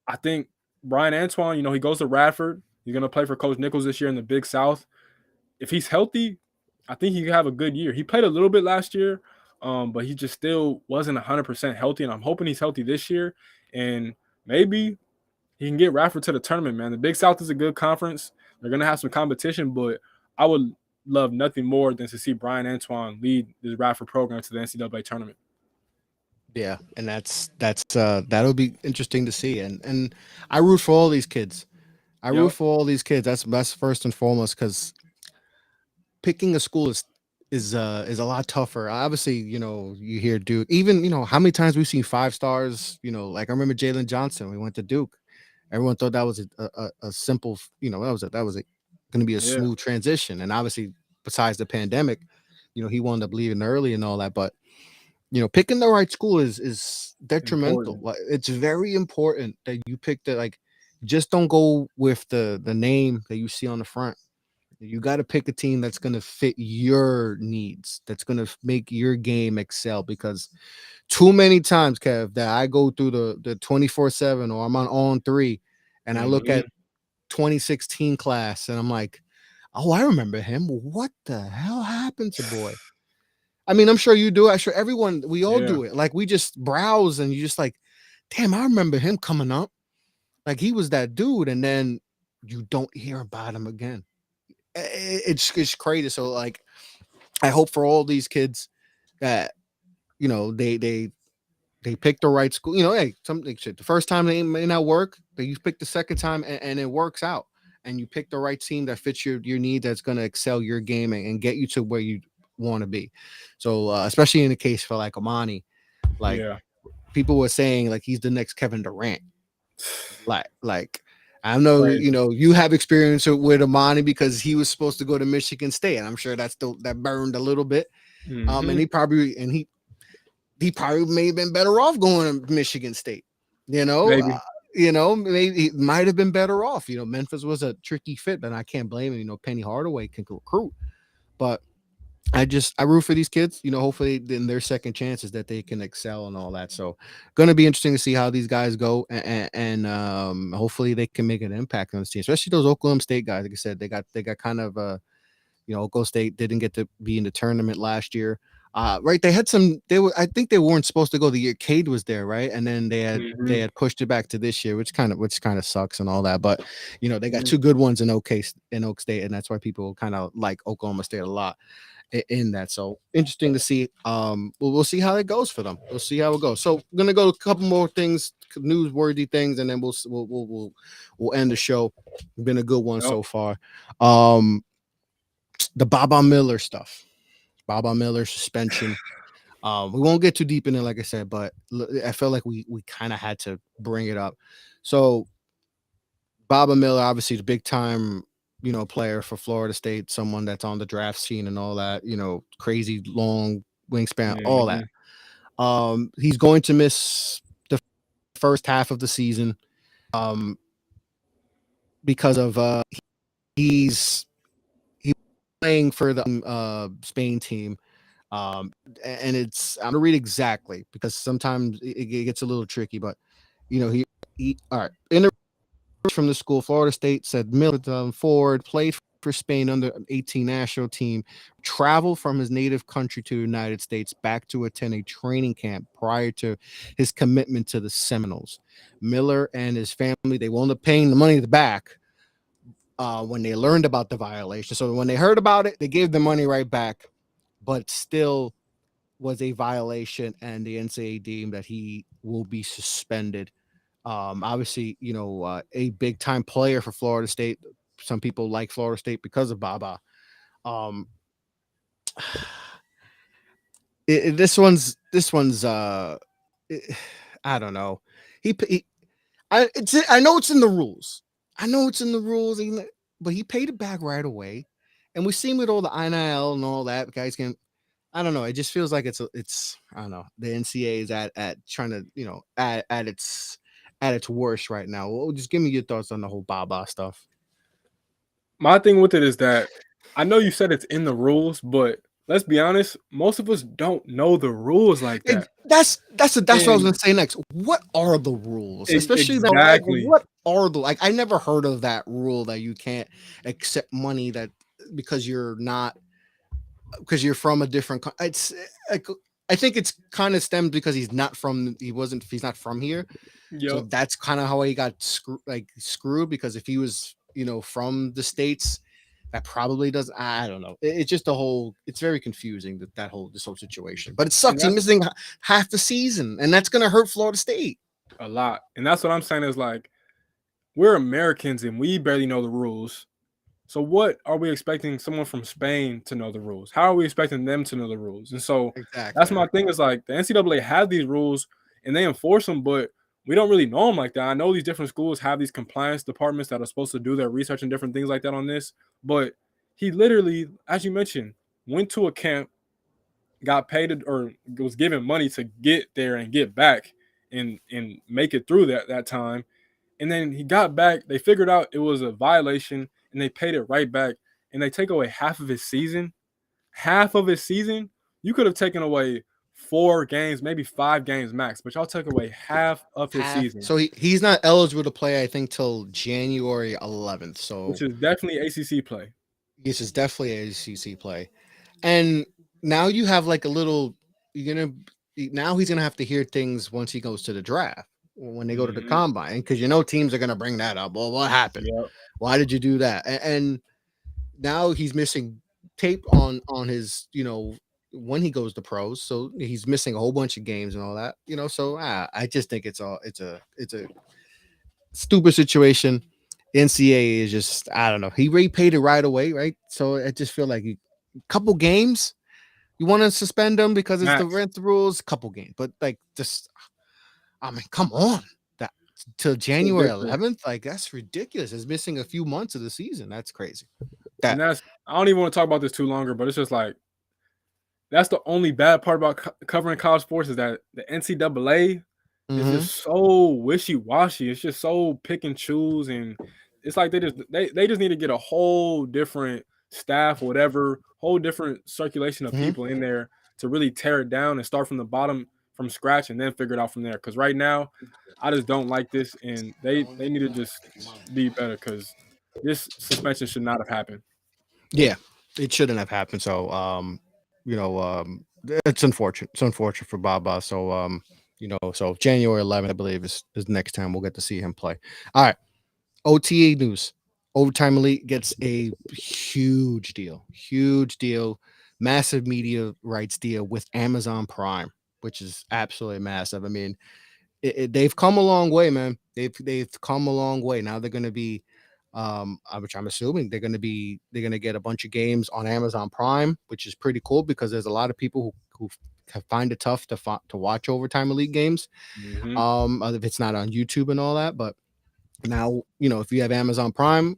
I think Brian Antoine, he goes to Radford. He's going to play for Coach Nichols this year in the Big South. If he's healthy, I think he could have a good year. He played a little bit last year, but he just still wasn't 100% healthy, and I'm hoping he's healthy this year. And maybe he can get Radford to the tournament, man. The Big South is a good conference. They're going to have some competition, but I would love nothing more than to see Brian Antoine lead this Radford program to the NCAA tournament. Yeah, and that'll be interesting to see. And I root for all these kids. Root for all these kids. That's first and foremost, because picking a school is a lot tougher. Obviously, you hear Duke. Even how many times we've seen 5 stars. Like I remember Jalen Johnson. We went to Duke. Everyone thought that was a simple. That was going to be a smooth transition. And obviously, besides the pandemic, he wound up leaving early and all that. But picking the right school is detrimental. Like, it's very important that you pick just don't go with the name that you see on the front. You got to pick a team that's going to fit your needs, that's going to make your game excel, because too many times, Kev, that I go through the 24/7 or I'm on 3 and I look at 2016 class and I'm like, oh, I remember him. What the hell happened to boy? I mean, I'm sure you do. I'm sure we all do it. Like, we just browse and you just like, damn, I remember him coming up. Like, he was that dude. And then you don't hear about him again. It's crazy. So, like, I hope for all these kids that they pick the right school. Hey, something shit. The first time they may not work, but you pick the second time and it works out. And you pick the right team that fits your need, that's going to excel your game and get you to where you want to be. So especially in the case for like Amani, like Yeah. people were saying like he's the next Kevin Durant. Like I know Crazy. you have experience with Amani because he was supposed to go to Michigan State, and I'm sure that burned a little bit. And Mm-hmm. he probably may have been better off going to Michigan State. You know, Maybe. maybe it might have been better off. Memphis was a tricky fit, but I can't blame him. Penny Hardaway can recruit, but I root for these kids. Hopefully in their second chances that they can excel and all that. So, going to be interesting to see how these guys go, and hopefully they can make an impact on this team, especially those Oklahoma State guys. Like I said, they got kind of Oklahoma State didn't get to be in the tournament last year. Right, they had some. I think they weren't supposed to go the year Cade was there, right? And then Mm-hmm. they had pushed it back to this year, which kind of sucks and all that. But they got Mm-hmm. two good ones in Oak State, and that's why people kind of like Oklahoma State a lot in that. So interesting to see. We'll see how it goes for them. We'll see how it goes. So I'm gonna go a couple more things, newsworthy things, and then we'll end the show. Been a good one Yep. so far. The Baba Miller stuff. Baba Miller suspension. We won't get too deep in it, like I said, but I felt like we kind of had to bring it up. So Baba Miller, obviously the big time, player for Florida State, someone that's on the draft scene and all that, crazy long wingspan, all that. Mm-hmm. He's going to miss the first half of the season because of he's playing for the Spain team. And I'm gonna read exactly because sometimes it gets a little tricky, but he all right. In the from the school, Florida State said Miller forward played for Spain under 18 national team, traveled from his native country to the United States back to attend a training camp prior to his commitment to the Seminoles. Miller and his family, they wound up paying the money back when they learned about the violation. So when they heard about it, they gave the money right back, but still was a violation, and the NCAA deemed that he will be suspended. Obviously, a big time player for Florida State. Some people like Florida State because of Baba. Um, this one's I don't know. I know it's in the rules. I know it's in the rules, but he paid it back right away, and we've seen with all the NIL and all that guys can. I don't know. It just feels like it's I don't know. The NCAA is at trying to at its worst right now. Well, just give me your thoughts on the whole Baba stuff. My thing with it is that I know you said it's in the rules, but let's be honest, most of us don't know the rules like that. That's what I was And gonna say next. What are the rules? Especially though, like exactly. what are the I never heard of that rule that you can't accept money that because you're not because you're from a different. It's like I think it's kind of stemmed because he's not from here, so Yep. that's kind of how he got screwed. Because if he was from the States, that probably does. I don't know. It's just it's very confusing this whole situation. But it And sucks. He's that's missing half the season, and that's gonna hurt Florida State. a lot. And that's what I'm saying is like we're Americans and we barely know the rules. So what are we expecting someone from Spain to know the rules? How are we expecting them to know the rules? And so that's Exactly. my thing is like the NCAA have these rules and they enforce them, but we don't really know them like that. I know these different schools have these compliance departments that are supposed to do their research and different things like that on this, but he literally, as you mentioned, went to a camp, got paid or was given money to get there and get back and make it through that time. And then he got back. They figured out it was a violation, and they paid it right back. And they take away half of his season. Half of his season, you could have taken away 4 games, maybe 5 games max, but y'all took away half of his season, So he's not eligible to play, I think, till January 11th. So which is definitely ACC play. this is definitely a ACC play. And now you have like a little. Now he's gonna have to hear things once he goes to the draft when they go to the Mm-hmm. combine because teams are gonna bring that up. Well, what happened? Yep. Why did you do that? And now he's missing tape on his when he goes to pros. So he's missing a whole bunch of games and all that, So I just think it's a stupid situation. NCAA is just, I don't know. He repaid it right away, right? So I just feel like a couple games. You want to suspend them because it's the Max. rent rules, couple games, but like just, I mean, come on, that till January Ridiculous. 11th, like that's ridiculous. It's missing a few months of the season. That's crazy. And That. I don't even want to talk about this too longer, but it's just like that's the only bad part about covering college sports is that the NCAA is Mm-hmm. just so wishy washy. It's just so pick and choose, and it's like they just need to get a whole different staff, or whatever, whole different circulation of Mm-hmm. people in there to really tear it down and start from the bottom from scratch, and then figure it out from there. Because right now, I just don't like this, and they need to just be better because this suspension should not have happened. Yeah, it shouldn't have happened. So, it's unfortunate. It's unfortunate for Baba. So, so January 11th, I believe, is the next time we'll get to see him play. All right, OTA news. Overtime Elite gets a huge deal, massive media rights deal with Amazon Prime, which is absolutely massive. I mean, they've come a long way, man. They've come a long way. Now they're going to be, which I'm assuming they're going to get a bunch of games on Amazon Prime, which is pretty cool because there's a lot of people who find it tough to watch Overtime Elite games. Hmm. If it's not on YouTube and all that, but now if you have Amazon Prime,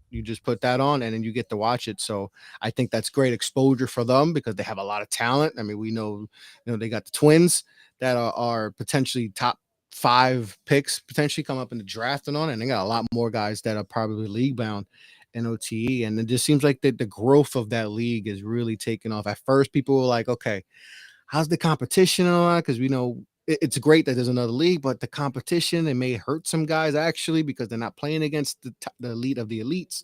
you just put that on and then you get to watch it. So I think that's great exposure for them because they have a lot of talent. I mean, we know, they got the twins that are potentially top 5 picks potentially come up in the draft and on, and they got a lot more guys that are probably league bound in OTE. And it just seems like the growth of that league is really taking off. At first, people were like, okay, how's the competition and all that? Because we know it's great that there's another league, but the competition, it may hurt some guys actually because they're not playing against the elite of the elites,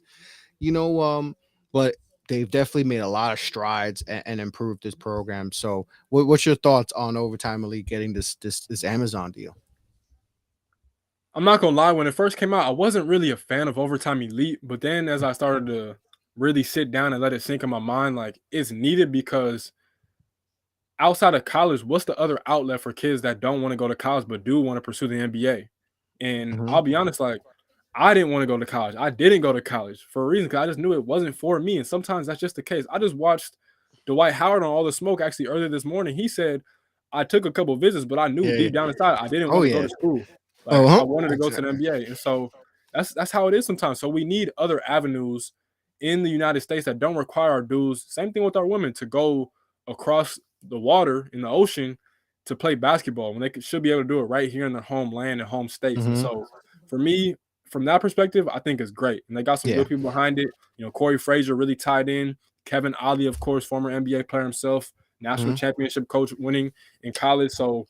you know. But they've definitely made a lot of strides and improved this program. So, what's your thoughts on Overtime Elite getting this Amazon deal? I'm not gonna lie, when it first came out, I wasn't really a fan of Overtime Elite, but then as I started to really sit down and let it sink in my mind, like it's needed because outside of college, what's the other outlet for kids that don't want to go to college but do want to pursue the NBA? And Mm-hmm. I'll be honest, like I didn't want to go to college. I didn't go to college for a reason because I just knew it wasn't for me. And sometimes that's just the case. I just watched Dwight Howard on All the Smoke actually earlier this morning. He said, I took a couple visits, but I knew Yeah. deep down inside I didn't Oh want to go yeah. to school. Oh Like I huh. wanted to go to the Exactly. NBA. And so that's how it is sometimes. So we need other avenues in the United States that don't require our dudes. Same thing with our women to go across the water in the ocean to play basketball when should be able to do it right here in their homeland and home states. And Mm-hmm. so for me, from that perspective, I think it's great. And they got some Yeah. good people behind it. Corey Frazier really tied in. Kevin Ollie, of course, former NBA player himself, national Mm-hmm. championship coach winning in college. So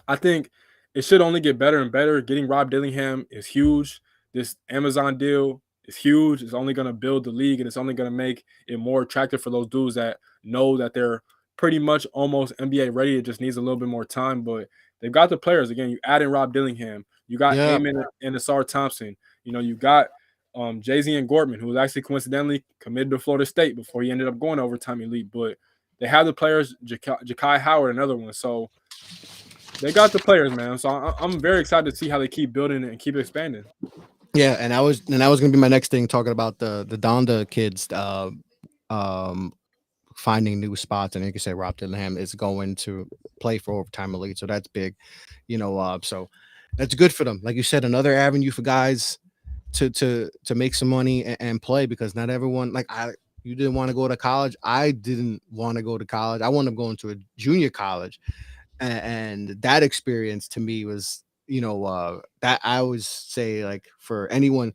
I think it should only get better and better. Getting Rob Dillingham is huge. This Amazon deal is huge. It's only going to build the league, and it's only going to make it more attractive for those dudes that know that they're pretty much almost NBA ready. It just needs a little bit more time, but they've got the players. Again, you add in Rob Dillingham. You got Yeah. Amon and Asar Thompson. You got Jay-Z and Gortman, who was actually coincidentally committed to Florida State before he ended up going to Overtime Elite. But they have the players, Jakai Howard, another one. So they got the players, man. So I'm very excited to see how they keep building it and keep expanding. Yeah, and that was gonna be my next thing, talking about the Donda kids um finding new spots. And like you say, Rob Dillingham is going to play for Overtime Elite, so that's big, so that's good for them. Like you said, another avenue for guys to make some money and play, because not everyone, like you didn't want to go to college. I didn't want to go to college. I wound up going to a junior college, and that experience to me was, that I always say, like, for anyone,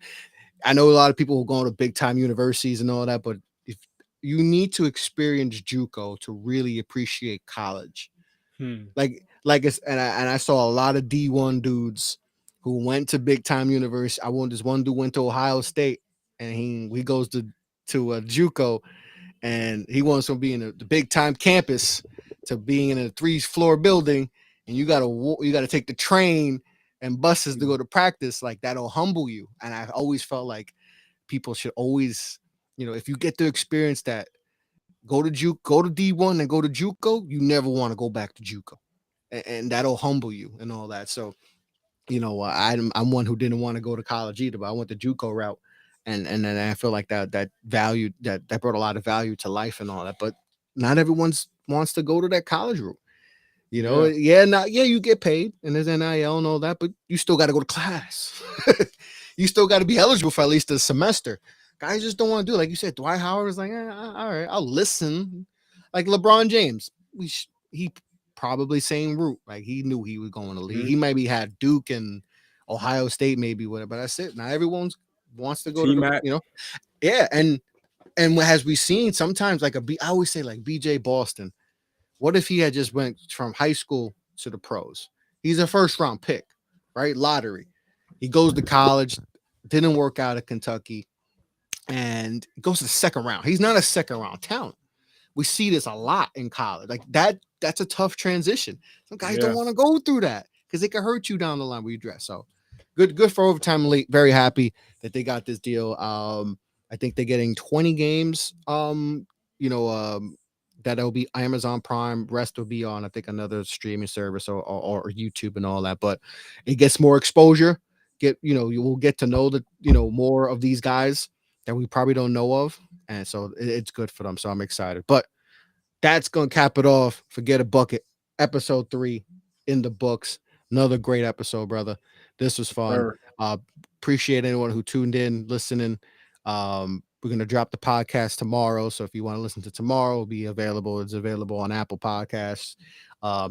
I know a lot of people who go to big time universities and all that, but if you need to experience JUCO to really appreciate college. Hmm. Like it's, and I saw a lot of D1 dudes who went to big time university. This one dude went to Ohio State, and he goes to a JUCO, and he wants to be in the big time campus to being in a 3-floor building, and you gotta take the train and buses to go to practice. Like, that'll humble you. And I've always felt like people should always, if you get to experience that, go to D1 and go to JUCO, you never want to go back to JUCO, and that'll humble you and all that. So, I'm one who didn't want to go to college either, but I went the JUCO route, and then I feel like that value that brought a lot of value to life and all that. But not everyone wants to go to that college route. You get paid and there's NIL and all that, but you still got to go to class. You still got to be eligible for at least a semester. Guys just don't want to do it. Like you said, Dwight Howard was like, all right, I'll listen. Like LeBron James, he probably same route. Like he knew he was going to leave. He maybe had Duke and Ohio State, maybe whatever, but that's it. Now everyone wants to go to and as we seen sometimes, I always say like BJ Boston. What if he had just went from high school to the pros? He's a first round pick, right? Lottery. He goes to college, didn't work out at Kentucky, and goes to the second round. He's not a second round talent. We see this a lot in college. Like that's a tough transition. Some guys don't want to go through that because it can hurt you down the line where you dress. So good for Overtime Elite. Very happy that they got this deal. I think they're getting 20 games. That'll be Amazon Prime. Rest will be on, I think, another streaming service or YouTube and all that. But it gets more exposure. You will get to know more of these guys that we probably don't know of, and so it's good for them. So I'm excited. But that's gonna cap it off. Forget a bucket. Episode 3 in the books. Another great episode, brother. This was fun. Appreciate anyone who tuned in, listening. We're going to drop the podcast tomorrow. So if you want to listen to tomorrow, it'll be available. It's available on Apple Podcasts.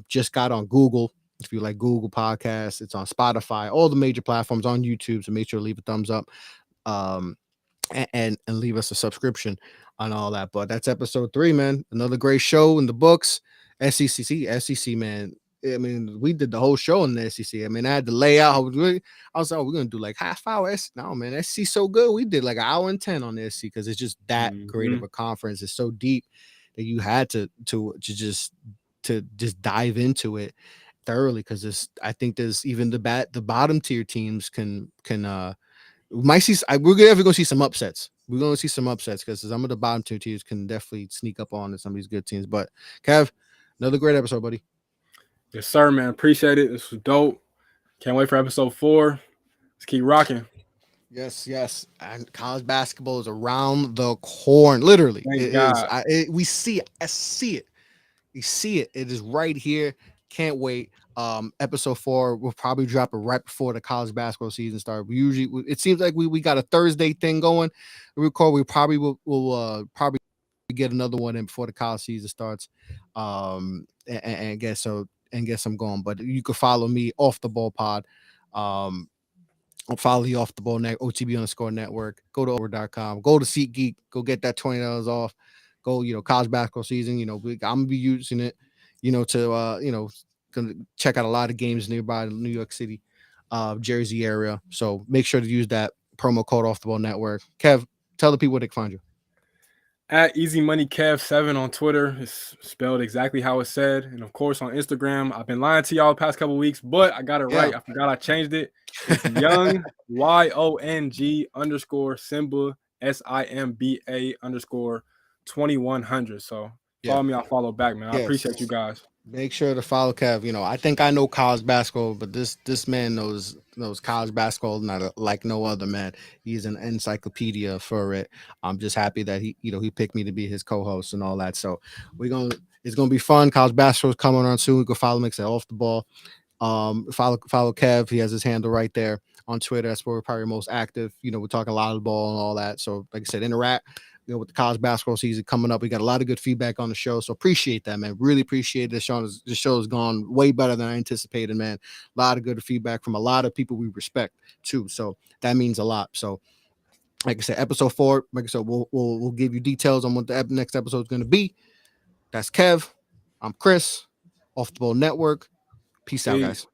Just got on Google. If you like Google Podcasts, it's on Spotify, all the major platforms, on YouTube. So make sure to leave a thumbs up and leave us a subscription on all that. But that's episode 3, man. Another great show in the books. SEC, man. I mean, we did the whole show in the SEC. I mean, I had to lay out. I was like, we're going to do like half hour. No, man, SEC so good. We did like 1 hour and 10 on the SEC because it's just that great of a conference. It's so deep that you had to just dive into it thoroughly because I think there's even the bottom tier teams can we might see. We're definitely going to see some upsets. We're going to see some upsets because some of the bottom tier teams can definitely sneak up on some of these good teams. But Kev, another great episode, buddy. Yes, sir, man. Appreciate it. This was dope. Can't wait for episode 4. Let's keep rocking. Yes. And college basketball is around the corner. Literally, Thank God. We see it. I see it. You see it. It is right here. Can't wait. Episode 4 will probably drop it right before the college basketball season starts. It seems like we got a Thursday thing going. We probably will probably get another one in before the college season starts. And get some going. But you can follow me off the ball pod. I'll follow you off the ball net, OTB_ network. Go to over.com. Go to SeatGeek. Go get that $20 off. Go, college basketball season. I'm gonna be using it, to gonna check out a lot of games nearby New York City, Jersey area. So make sure to use that promo code off the ball network. Kev, tell the people where they can find you. At Easy Money Kev 7 on Twitter. It's spelled exactly how it said. And of course on Instagram. I've been lying to y'all the past couple of weeks, but I got it right. I forgot I changed it. It's Young YONG_ Simba SIMBA_ 2100. So follow me, I'll follow back, man. I appreciate you guys. Make sure to follow Kev. I think I know college basketball, but this man knows college basketball like no other, man. He's an encyclopedia for it. I'm just happy that he picked me to be his co-host and all that. So it's gonna be fun. College basketball is coming on soon. We can follow him off the ball. Follow Kev. He has his handle right there on Twitter. That's where we're probably most active. We're talking a lot of the ball and all that. So like I said, interact. With the college basketball season coming up, we got a lot of good feedback on the show. So appreciate that, man. Really appreciate this show. The show has gone way better than I anticipated, man. A lot of good feedback from a lot of people we respect too. So that means a lot. So like I said, episode 4, like I said, we'll give you details on what the next episode is going to be. That's Kev. I'm Chris, Off the Ball Network. Peace out, guys.